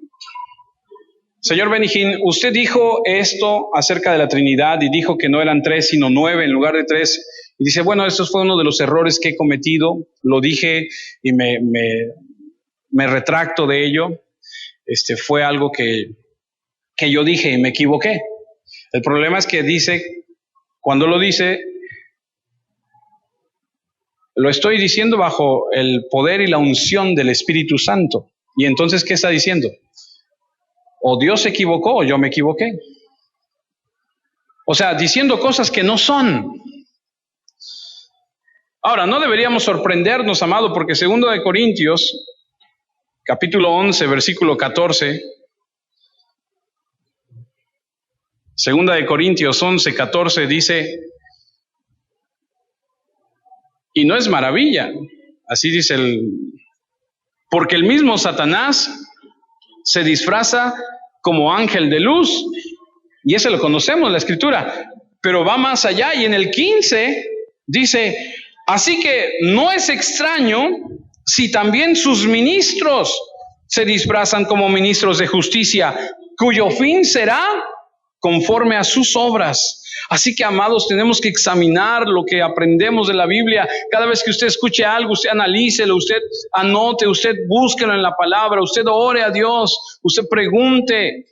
señor Benny Hinn, usted dijo esto acerca de la Trinidad y dijo que no eran 3 sino 9 en lugar de 3. Y dice, bueno, esto fue uno de los errores que he cometido, lo dije y me retracto de ello. Fue algo que yo dije y me equivoqué. El problema es que dice, cuando lo dice, lo estoy diciendo bajo el poder y la unción del Espíritu Santo. Y entonces, ¿qué está diciendo? O Dios se equivocó o yo me equivoqué. O sea, diciendo cosas que no son. Ahora, no deberíamos sorprendernos, amado, porque 2 de Corintios, capítulo 11, versículo 14. 2 de Corintios 11, 14 dice, y no es maravilla, así dice porque el mismo Satanás se disfraza como ángel de luz, y ese lo conocemos, la escritura, pero va más allá, y en el 15 dice, así que no es extraño si también sus ministros se disfrazan como ministros de justicia, cuyo fin será conforme a sus obras. Así que, amados, tenemos que examinar lo que aprendemos de la Biblia. Cada vez que usted escuche algo, usted analícelo, usted anote, usted búsquelo en la palabra, usted ore a Dios, usted pregunte.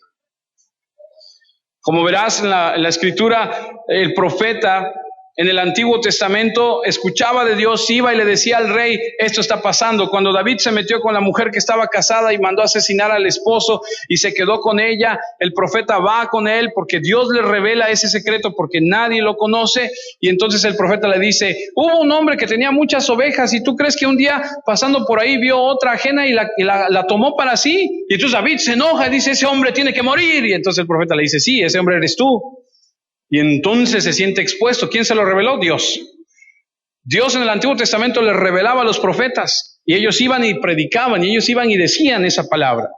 Como verás en la escritura, el profeta en el Antiguo Testamento escuchaba de Dios, iba y le decía al rey, esto está pasando. Cuando David se metió con la mujer que estaba casada y mandó a asesinar al esposo y se quedó con ella, el profeta va con él porque Dios le revela ese secreto porque nadie lo conoce. Y entonces el profeta le dice, hubo un hombre que tenía muchas ovejas y tú crees que un día pasando por ahí vio otra ajena y la tomó para sí. Y entonces David se enoja y dice, ese hombre tiene que morir. Y entonces el profeta le dice, sí, ese hombre eres tú. Y entonces se siente expuesto. ¿Quién se lo reveló? Dios. Dios en el Antiguo Testamento le revelaba a los profetas y ellos iban y predicaban y ellos iban y decían esa palabra.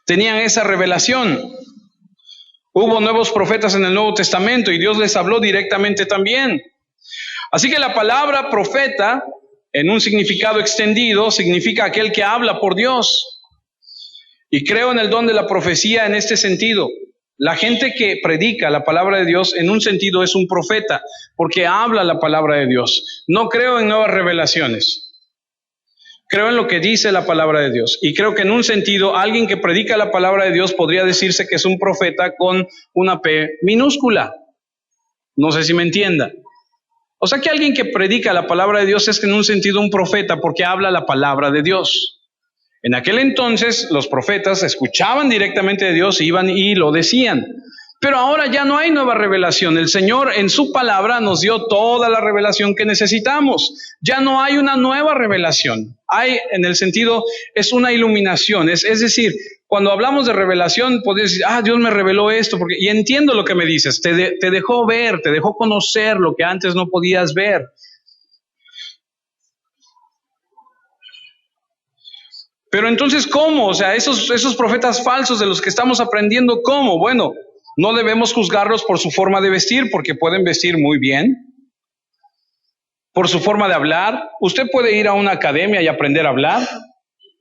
Tenían esa revelación. Hubo nuevos profetas en el Nuevo Testamento y Dios les habló directamente también. Así que la palabra profeta, en un significado extendido, significa aquel que habla por Dios. Y creo en el don de la profecía en este sentido. La gente que predica la palabra de Dios en un sentido es un profeta, porque habla la palabra de Dios. No creo en nuevas revelaciones. Creo en lo que dice la palabra de Dios. Y creo que en un sentido, alguien que predica la palabra de Dios podría decirse que es un profeta con una P minúscula. No sé si me entienda. O sea que alguien que predica la palabra de Dios es en un sentido un profeta porque habla la palabra de Dios. En aquel entonces los profetas escuchaban directamente de Dios, iban y lo decían. Pero ahora ya no hay nueva revelación. El Señor en su palabra nos dio toda la revelación que necesitamos. Ya no hay una nueva revelación. Hay, en el sentido, es una iluminación. Es decir, cuando hablamos de revelación, podrías decir, Dios me reveló esto, y entiendo lo que me dices. Te dejó ver, te dejó conocer lo que antes no podías ver. Pero entonces, ¿cómo? O sea, esos profetas falsos de los que estamos aprendiendo, ¿cómo? Bueno, no debemos juzgarlos por su forma de vestir, porque pueden vestir muy bien. Por su forma de hablar. Usted puede ir a una academia y aprender a hablar.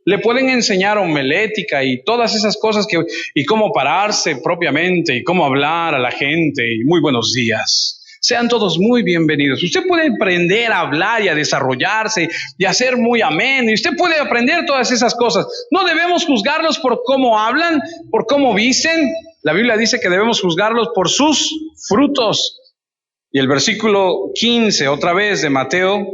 Le pueden enseñar homilética y todas esas cosas y cómo pararse propiamente y cómo hablar a la gente y muy buenos días. Sean todos muy bienvenidos. Usted puede aprender a hablar y a desarrollarse y a ser muy ameno. Y usted puede aprender todas esas cosas. No debemos juzgarlos por cómo hablan, por cómo visten. La Biblia dice que debemos juzgarlos por sus frutos. Y el versículo 15, otra vez de Mateo,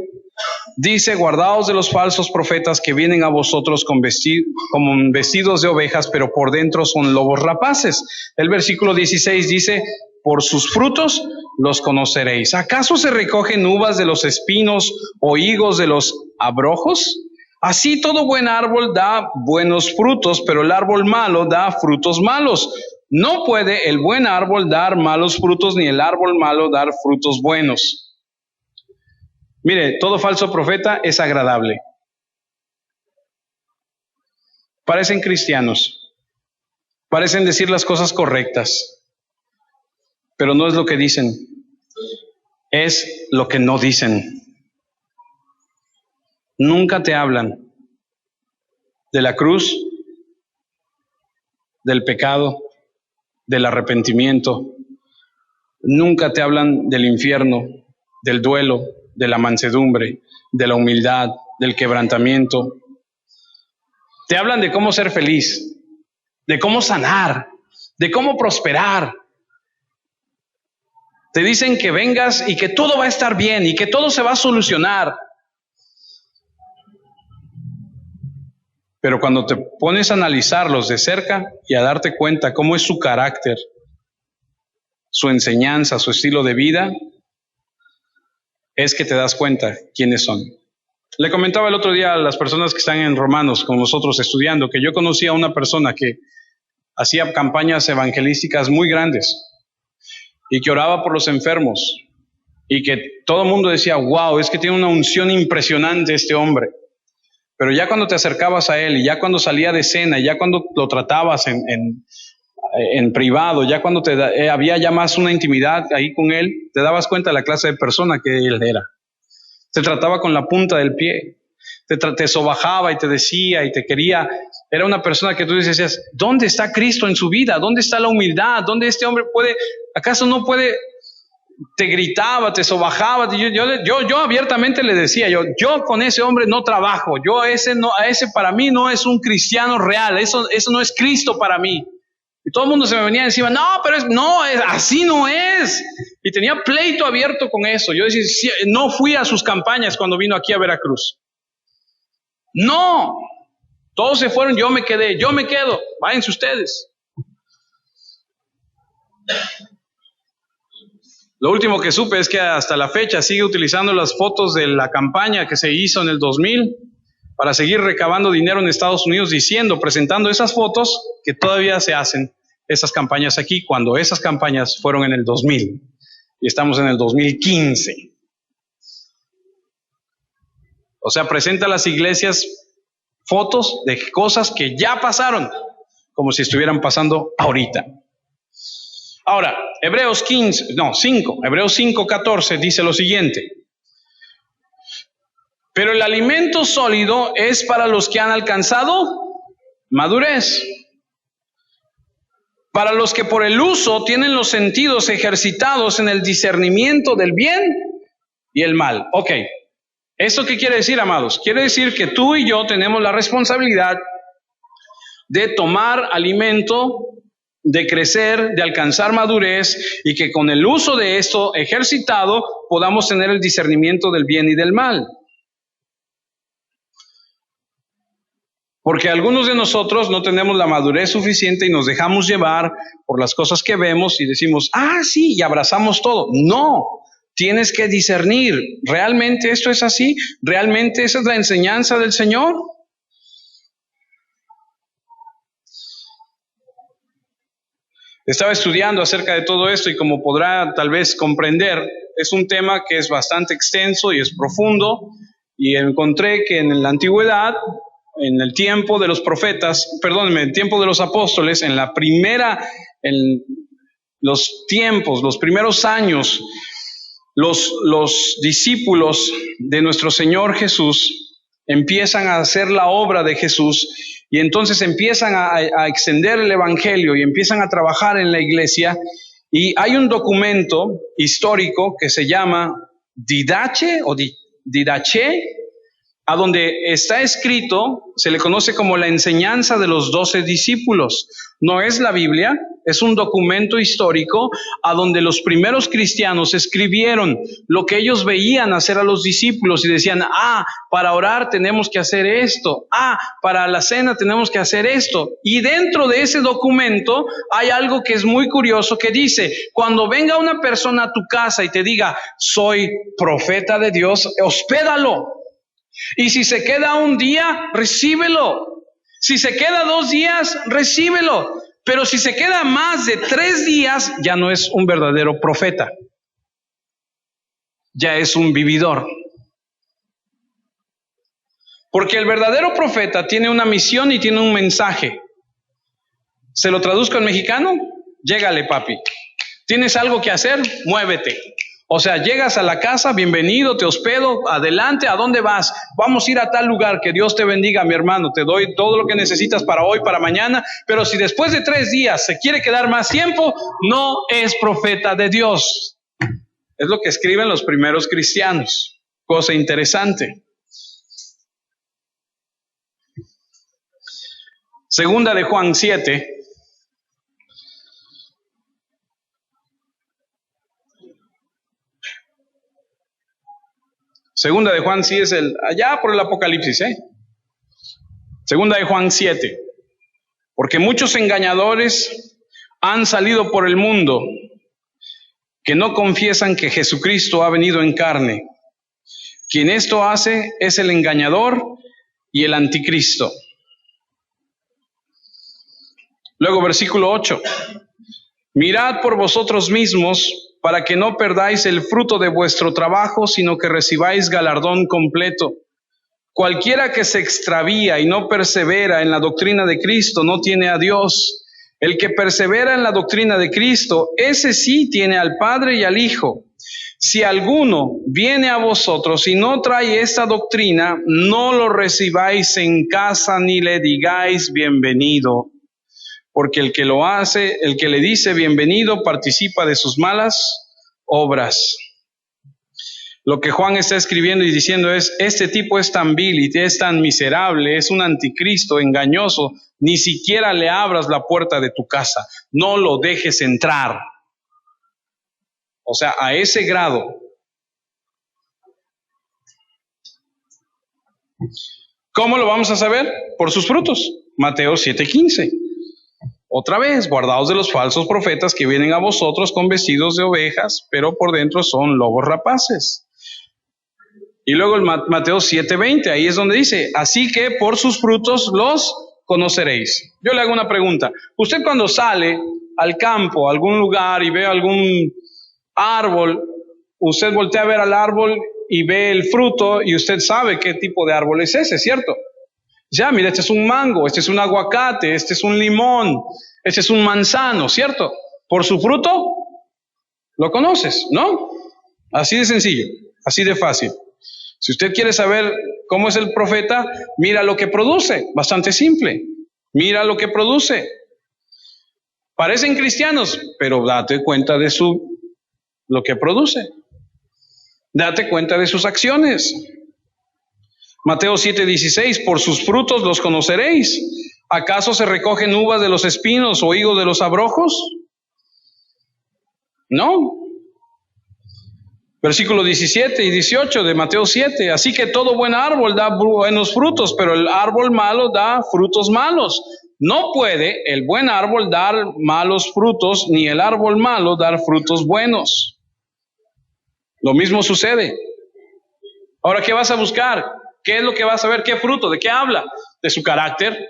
dice: guardaos de los falsos profetas que vienen a vosotros con vestidos de ovejas, pero por dentro son lobos rapaces. El versículo 16 dice: por sus frutos los conoceréis. ¿Acaso se recogen uvas de los espinos o higos de los abrojos? Así todo buen árbol da buenos frutos, pero el árbol malo da frutos malos. No puede el buen árbol dar malos frutos, ni el árbol malo dar frutos buenos. Mire, todo falso profeta es agradable. Parecen cristianos, parecen decir las cosas correctas, pero no es lo que dicen, es lo que no dicen. Nunca te hablan de la cruz, del pecado, del arrepentimiento. Nunca te hablan del infierno, del duelo, de la mansedumbre, de la humildad, del quebrantamiento. Te hablan de cómo ser feliz, de cómo sanar, de cómo prosperar. Te dicen que vengas y que todo va a estar bien y que todo se va a solucionar. Pero cuando te pones a analizarlos de cerca y a darte cuenta cómo es su carácter, su enseñanza, su estilo de vida, es que te das cuenta quiénes son. Le comentaba el otro día a las personas que están en Romanos con nosotros estudiando que yo conocí a una persona que hacía campañas evangelísticas muy grandes y que oraba por los enfermos y que todo el mundo decía: wow, es que tiene una unción impresionante este hombre. Pero ya cuando te acercabas a él y ya cuando salía de cena, ya cuando lo tratabas en privado, ya cuando había ya más una intimidad ahí con él, te dabas cuenta de la clase de persona que él era. Te trataba con la punta del pie, te sobajaba y te decía y te quería. Era una persona que tú decías: ¿dónde está Cristo en su vida? ¿Dónde está la humildad? ¿Dónde este hombre puede? ¿Acaso no puede? Te gritaba, te sobajaba. Yo abiertamente le decía, yo con ese hombre no trabajo. Ese para mí no es un cristiano real. Eso no es Cristo para mí. Y todo el mundo se me venía encima: no, pero así no es. Y tenía pleito abierto con eso. Yo decía: sí, no fui a sus campañas cuando vino aquí a Veracruz. No, todos se fueron, yo me quedo, váyanse ustedes. Lo último que supe es que hasta la fecha sigue utilizando las fotos de la campaña que se hizo en el 2000 para seguir recabando dinero en Estados Unidos, presentando esas fotos que todavía se hacen esas campañas aquí, cuando esas campañas fueron en el 2000 y estamos en el 2015. O sea, presenta a las iglesias fotos de cosas que ya pasaron, como si estuvieran pasando ahorita. Ahora, Hebreos 5:14 dice lo siguiente: pero el alimento sólido es para los que han alcanzado madurez, para los que por el uso tienen los sentidos ejercitados en el discernimiento del bien y el mal. Ok, ¿esto qué quiere decir, amados? Quiere decir que tú y yo tenemos la responsabilidad de tomar alimento, de crecer, de alcanzar madurez, y que con el uso de esto ejercitado podamos tener el discernimiento del bien y del mal. Porque algunos de nosotros no tenemos la madurez suficiente y nos dejamos llevar por las cosas que vemos y decimos: sí, y abrazamos todo. No, tienes que discernir. ¿Realmente esto es así? ¿Realmente esa es la enseñanza del Señor? Estaba estudiando acerca de todo esto y, como podrá tal vez comprender, es un tema que es bastante extenso y es profundo, y encontré que en la antigüedad en el tiempo de los profetas, perdónenme, en el tiempo de los apóstoles, en los tiempos, los primeros años, los discípulos de nuestro Señor Jesús empiezan a hacer la obra de Jesús y entonces empiezan a extender el evangelio y empiezan a trabajar en la iglesia. Y hay un documento histórico que se llama Didache o Didache, a donde está escrito, se le conoce como la enseñanza de los 12 discípulos. No es la Biblia, es un documento histórico a donde los primeros cristianos escribieron lo que ellos veían hacer a los discípulos y decían, para orar tenemos que hacer esto, para la cena tenemos que hacer esto. Y dentro de ese documento hay algo que es muy curioso que dice, cuando venga una persona a tu casa y te diga, soy profeta de Dios, hospédalo. Y si se queda un día, recíbelo. Si se queda 2 días, recíbelo. Pero si se queda más de 3 días, ya no es un verdadero profeta. Ya es un vividor. Porque el verdadero profeta tiene una misión y tiene un mensaje. ¿Se lo traduzco en mexicano? Llégale, papi. ¿Tienes algo que hacer? Muévete. O sea, llegas a la casa, bienvenido, te hospedo, adelante, ¿a dónde vas? Vamos a ir a tal lugar, que Dios te bendiga, mi hermano, te doy todo lo que necesitas para hoy, para mañana, pero si después de 3 días se quiere quedar más tiempo, no es profeta de Dios. Es lo que escriben los primeros cristianos, cosa interesante. Segunda de Juan 7. Segunda de Juan sí es allá por el Apocalipsis, Segunda de Juan 7. Porque muchos engañadores han salido por el mundo que no confiesan que Jesucristo ha venido en carne. Quien esto hace es el engañador y el anticristo. Luego versículo 8. Mirad por vosotros mismos para que no perdáis el fruto de vuestro trabajo, sino que recibáis galardón completo. Cualquiera que se extravía y no persevera en la doctrina de Cristo no tiene a Dios. El que persevera en la doctrina de Cristo, ese sí tiene al Padre y al Hijo. Si alguno viene a vosotros y no trae esta doctrina, no lo recibáis en casa ni le digáis bienvenido. Porque el que lo hace, el que le dice bienvenido, participa de sus malas obras. Lo que Juan está escribiendo y diciendo es, este tipo es tan vil y es tan miserable, es un anticristo engañoso, ni siquiera le abras la puerta de tu casa, no lo dejes entrar. O sea, a ese grado. ¿Cómo lo vamos a saber? Por sus frutos. Mateo 7:15. Otra vez, guardaos de los falsos profetas que vienen a vosotros con vestidos de ovejas, pero por dentro son lobos rapaces. Y luego el Mateo 7:20, ahí es donde dice, así que por sus frutos los conoceréis. Yo le hago una pregunta. Usted cuando sale al campo, a algún lugar y ve algún árbol, usted voltea a ver al árbol y ve el fruto y usted sabe qué tipo de árbol es ese, ¿cierto? Ya, mira, este es un mango, este es un aguacate, este es un limón, este es un manzano, ¿cierto? Por su fruto, lo conoces, ¿no? Así de sencillo, así de fácil. Si usted quiere saber cómo es el profeta, mira lo que produce, bastante simple. Mira lo que produce. Parecen cristianos, pero date cuenta de lo que produce. Date cuenta de sus acciones. Mateo 7:16, por sus frutos los conoceréis. ¿Acaso se recogen uvas de los espinos o higos de los abrojos? No. Versículos 17 y 18 de Mateo 7. Así que todo buen árbol da buenos frutos, pero el árbol malo da frutos malos. No puede el buen árbol dar malos frutos, ni el árbol malo dar frutos buenos. Lo mismo sucede. Ahora, ¿qué vas a buscar? ¿Qué es lo que vas a ver? ¿Qué fruto? ¿De qué habla? De su carácter,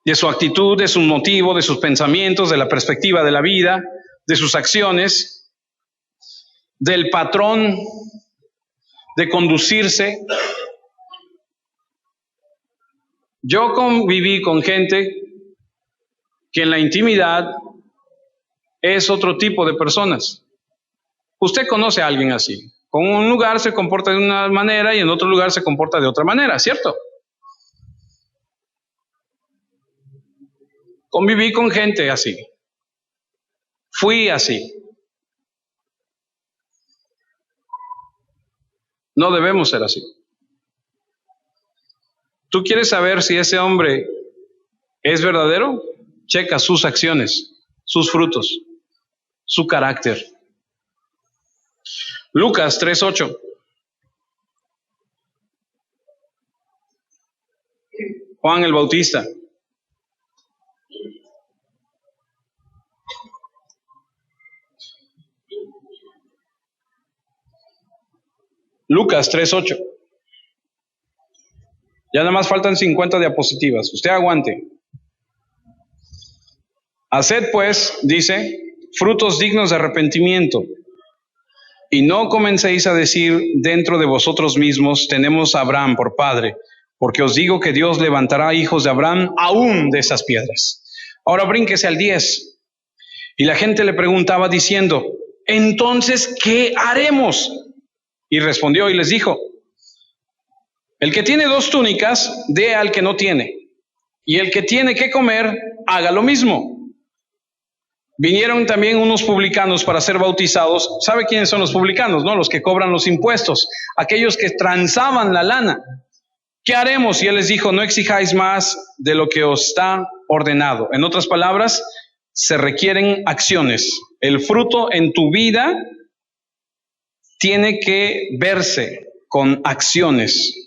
de su actitud, de su motivo, de sus pensamientos, de la perspectiva de la vida, de sus acciones, del patrón de conducirse. Yo conviví con gente que en la intimidad es otro tipo de personas. Usted conoce a alguien así. Con un lugar se comporta de una manera y en otro lugar se comporta de otra manera, ¿cierto? Conviví con gente así. Fui así. No debemos ser así. ¿Tú quieres saber si ese hombre es verdadero? Checa sus acciones, sus frutos, su carácter. Lucas 3:8. Juan el Bautista. Lucas 3:8. Ya nada más faltan 50 diapositivas. Usted aguante. Haced pues, dice, frutos dignos de arrepentimiento. Y no comencéis a decir dentro de vosotros mismos, tenemos a Abraham por padre, porque os digo que Dios levantará hijos de Abraham aún de esas piedras. Ahora brínquese al 10. Y la gente le preguntaba diciendo, entonces, ¿qué haremos? Y respondió y les dijo, el que tiene 2 túnicas, dé al que no tiene. Y el que tiene que comer, haga lo mismo. Vinieron también unos publicanos para ser bautizados. ¿Sabe quiénes son los publicanos? ¿No? Los que cobran los impuestos, aquellos que transaban la lana. ¿Qué haremos? Y él les dijo, no exijáis más de lo que os está ordenado. En otras palabras, se requieren acciones. El fruto en tu vida tiene que verse con acciones.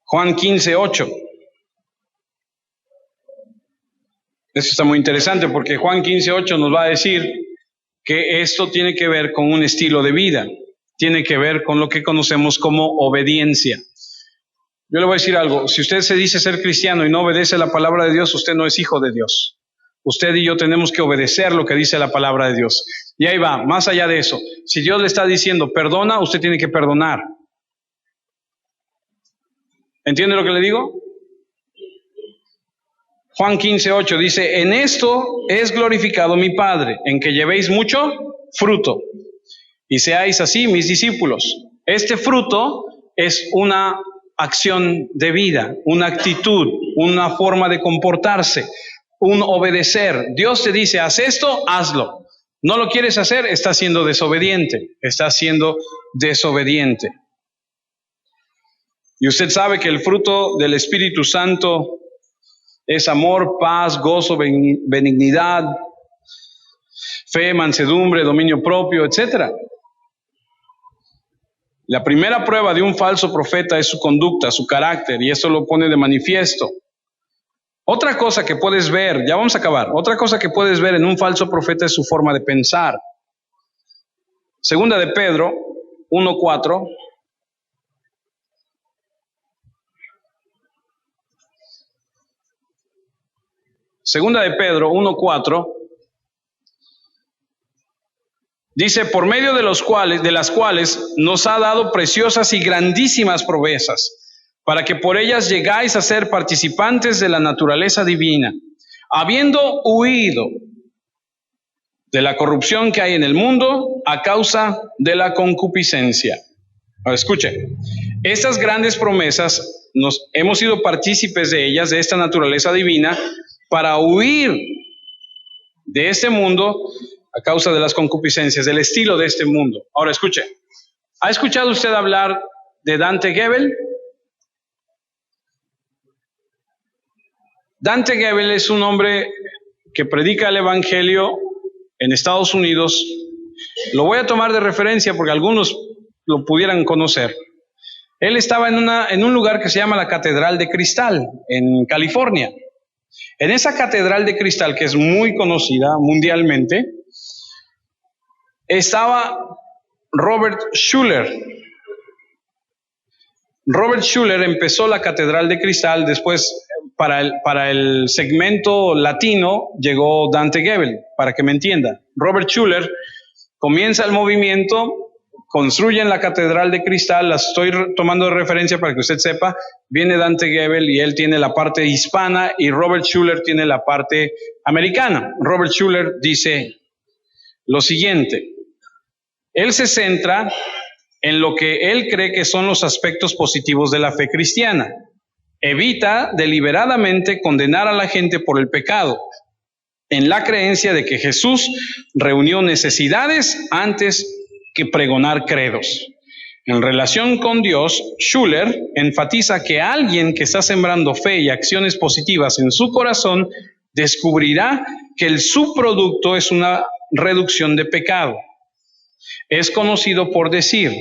Juan 15:8. Eso está muy interesante porque Juan 15:8 nos va a decir que esto tiene que ver con un estilo de vida, tiene que ver con lo que conocemos como obediencia. Yo le voy a decir algo, si usted se dice ser cristiano y no obedece la palabra de Dios, usted no es hijo de Dios. Usted y yo tenemos que obedecer lo que dice la palabra de Dios. Y ahí va, más allá de eso, si Dios le está diciendo perdona, usted tiene que perdonar. ¿Entiende lo que le digo? Juan 15:8 dice, en esto es glorificado mi Padre, en que llevéis mucho fruto y seáis así mis discípulos. Este fruto es una acción de vida, una actitud, una forma de comportarse, un obedecer. Dios te dice, haz esto, hazlo. No lo quieres hacer, estás siendo desobediente, estás siendo desobediente. Y usted sabe que el fruto del Espíritu Santo es amor, paz, gozo, benignidad, fe, mansedumbre, dominio propio, etc. La primera prueba de un falso profeta es su conducta, su carácter, y esto lo pone de manifiesto. Otra cosa que puedes ver, ya vamos a acabar, otra cosa que puedes ver en un falso profeta es su forma de pensar. Segunda de Pedro 1:4. Segunda de Pedro 1:4 dice, por medio de las cuales nos ha dado preciosas y grandísimas promesas, para que por ellas llegáis a ser participantes de la naturaleza divina, habiendo huido de la corrupción que hay en el mundo a causa de la concupiscencia. Ahora escuche, estas grandes promesas hemos sido partícipes de ellas, de esta naturaleza divina, para huir de este mundo a causa de las concupiscencias, del estilo de este mundo. Ahora escuche, ¿ha escuchado usted hablar de Dante Gebel? Dante Gebel es un hombre que predica el evangelio en Estados Unidos. Lo voy a tomar de referencia porque algunos lo pudieran conocer. Él estaba en un lugar que se llama la Catedral de Cristal, en California. En esa Catedral de Cristal, que es muy conocida mundialmente, estaba Robert Schuller. Robert Schuller empezó la Catedral de Cristal, después para el segmento latino llegó Dante Gebel, para que me entienda. Robert Schuller comienza el movimiento construyen la catedral de cristal. Las estoy tomando de referencia para que usted sepa. Viene Dante Gebel y él tiene la parte hispana y Robert Schuller tiene la parte americana. Robert Schuller dice lo siguiente: él se centra en lo que él cree que son los aspectos positivos de la fe cristiana. Evita deliberadamente condenar a la gente por el pecado, en la creencia de que Jesús reunió necesidades antes que pregonar credos. En relación con Dios, Schuller enfatiza que alguien que está sembrando fe y acciones positivas en su corazón descubrirá que el subproducto es una reducción de pecado. Es conocido por decir: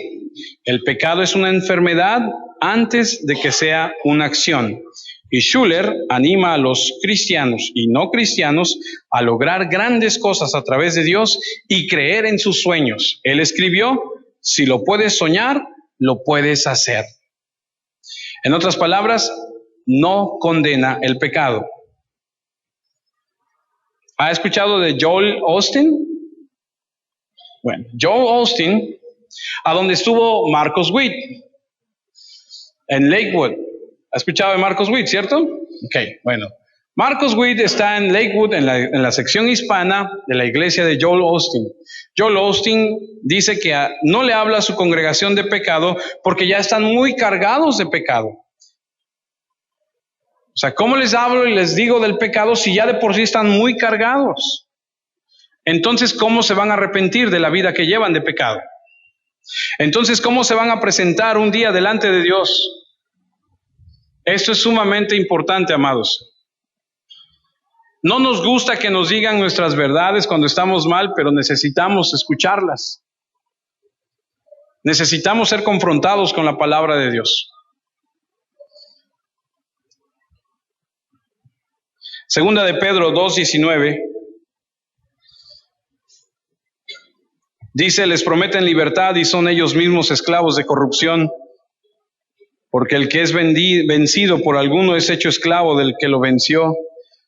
el pecado es una enfermedad antes de que sea una acción. Y Schuller anima a los cristianos y no cristianos a lograr grandes cosas a través de Dios y creer en sus sueños. Él escribió: si lo puedes soñar, lo puedes hacer. En otras palabras, no condena el pecado. ¿Ha escuchado de Joel Osteen? Bueno, Joel Osteen, a donde estuvo Marcos Witt, en Lakewood. ¿Ha escuchado de Marcos Witt, cierto? Ok, bueno. Marcos Witt está en Lakewood, en la sección hispana de la iglesia de Joel Osteen. Joel Osteen dice que no le habla a su congregación de pecado porque ya están muy cargados de pecado. O sea, ¿cómo les hablo y les digo del pecado si ya de por sí están muy cargados? Entonces, ¿cómo se van a arrepentir de la vida que llevan de pecado? Entonces, ¿cómo se van a presentar un día delante de Dios? Esto es sumamente importante, amados. No nos gusta que nos digan nuestras verdades cuando estamos mal, pero necesitamos escucharlas. Necesitamos ser confrontados con la palabra de Dios. Segunda de Pedro 2:19 dice: les prometen libertad y son ellos mismos esclavos de corrupción, porque el que es vencido por alguno es hecho esclavo del que lo venció.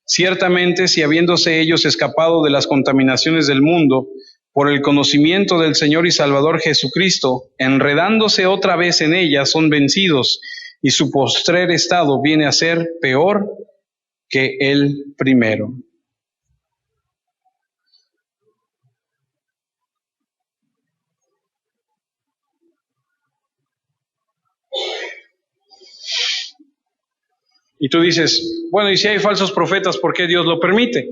Ciertamente, si habiéndose ellos escapado de las contaminaciones del mundo, por el conocimiento del Señor y Salvador Jesucristo, enredándose otra vez en ellas, son vencidos, y su postrer estado viene a ser peor que el primero. Y tú dices, bueno, y si hay falsos profetas, ¿por qué Dios lo permite?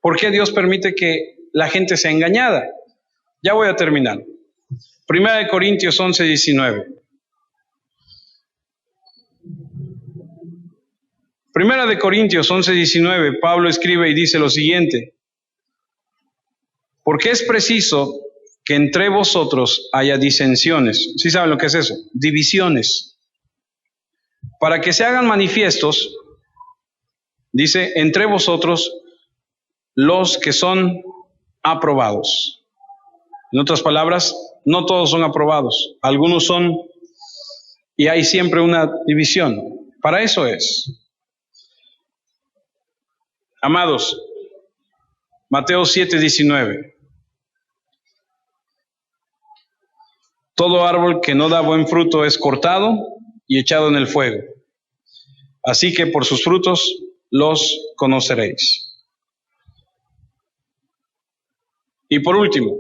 ¿Por qué Dios permite que la gente sea engañada? Ya voy a terminar. Primera de Corintios 11:19. Primera de Corintios 11:19, Pablo escribe y dice lo siguiente: porque es preciso que entre vosotros haya disensiones. ¿Sí saben lo que es eso? Divisiones. Para que se hagan manifiestos, dice, entre vosotros los que son aprobados. En otras palabras, no todos son aprobados, algunos son, y hay siempre una división. Para eso es. Amados, Mateo 7:19. Todo árbol que no da buen fruto es cortado y echado en el fuego. Así que por sus frutos los conoceréis. Y por último,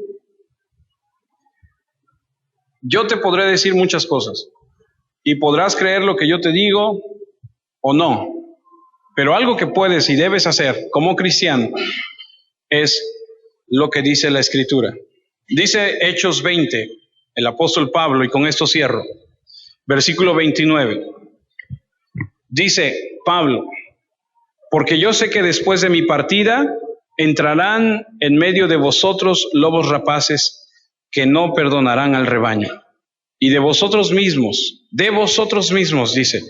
yo te podré decir muchas cosas y podrás creer lo que yo te digo o no, pero algo que puedes y debes hacer como cristiano es lo que dice la Escritura. Dice Hechos 20, el apóstol Pablo, y con esto cierro, versículo 29. Dice Pablo: porque yo sé que después de mi partida entrarán en medio de vosotros lobos rapaces que no perdonarán al rebaño. Y de vosotros mismos, dice,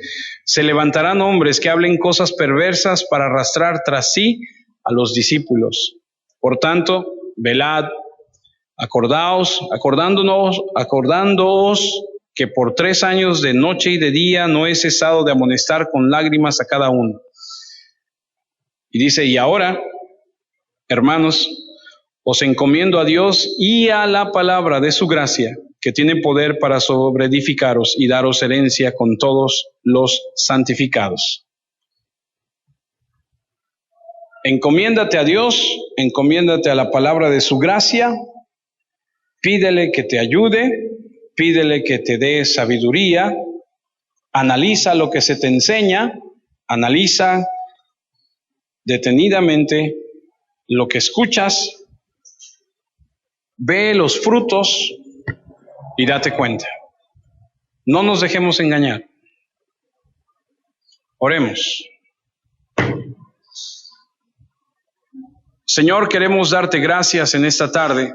se levantarán hombres que hablen cosas perversas para arrastrar tras sí a los discípulos. Por tanto, velad, acordándoos que por 3 años de noche y de día no he cesado de amonestar con lágrimas a cada uno. Y dice, y ahora, hermanos, Os encomiendo a Dios y a la palabra de su gracia, que tiene poder para sobreedificaros y daros herencia con todos los santificados. Encomiéndate a Dios, encomiéndate a la palabra de su gracia, pídele que te ayude, pídele que te dé sabiduría, analiza lo que se te enseña, analiza detenidamente lo que escuchas, ve los frutos y date cuenta. No nos dejemos engañar. Oremos. Señor, queremos darte gracias en esta tarde,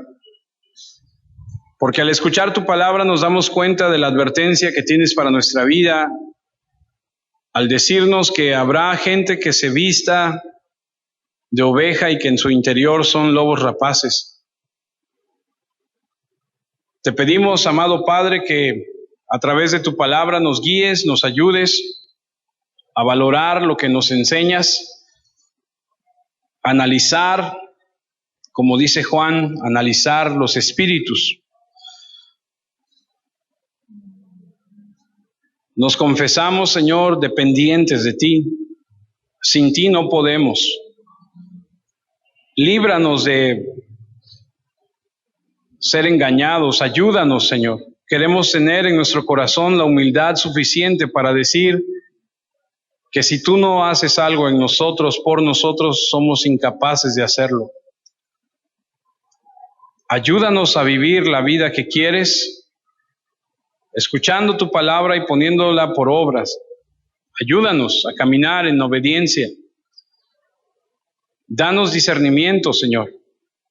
porque al escuchar tu palabra nos damos cuenta de la advertencia que tienes para nuestra vida, al decirnos que habrá gente que se vista de oveja y que en su interior son lobos rapaces. Te pedimos, amado Padre, que a través de tu palabra nos guíes, nos ayudes a valorar lo que nos enseñas, analizar, como dice Juan, analizar los espíritus. Nos confesamos, Señor, dependientes de ti. Sin ti no podemos. Líbranos de ser engañados. Ayúdanos, Señor. Queremos tener en nuestro corazón la humildad suficiente para decir que si tú no haces algo en nosotros, por nosotros, somos incapaces de hacerlo. Ayúdanos a vivir la vida que quieres, escuchando tu palabra y poniéndola por obras. Ayúdanos a caminar en obediencia. Danos discernimiento, Señor.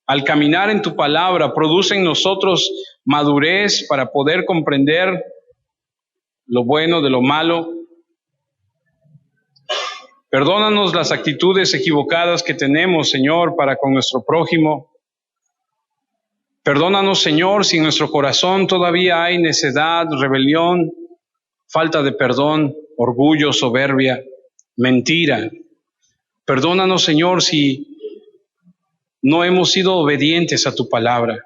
Al caminar en tu palabra, produce en nosotros madurez para poder comprender lo bueno de lo malo. Perdónanos las actitudes equivocadas que tenemos, Señor, para con nuestro prójimo. Perdónanos, Señor, si en nuestro corazón todavía hay necedad, rebelión, falta de perdón, orgullo, soberbia, mentira. Perdónanos, Señor, si no hemos sido obedientes a tu palabra.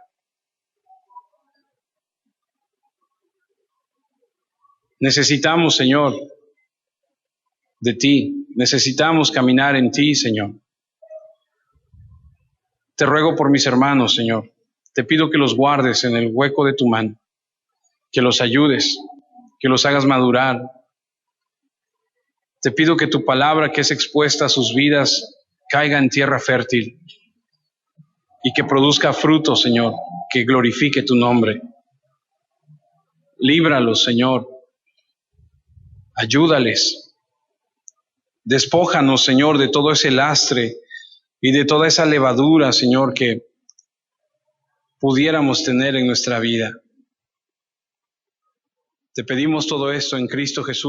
Necesitamos, Señor, de ti. Necesitamos caminar en ti, Señor. Te ruego por mis hermanos, Señor. Te pido que los guardes en el hueco de tu mano, que los ayudes, que los hagas madurar. Te pido que tu palabra que es expuesta a sus vidas caiga en tierra fértil y que produzca fruto, Señor, que glorifique tu nombre. Líbralos, Señor. Ayúdales. Despójanos, Señor, de todo ese lastre y de toda esa levadura, Señor, que pudiéramos tener en nuestra vida. Te pedimos todo esto en Cristo Jesús.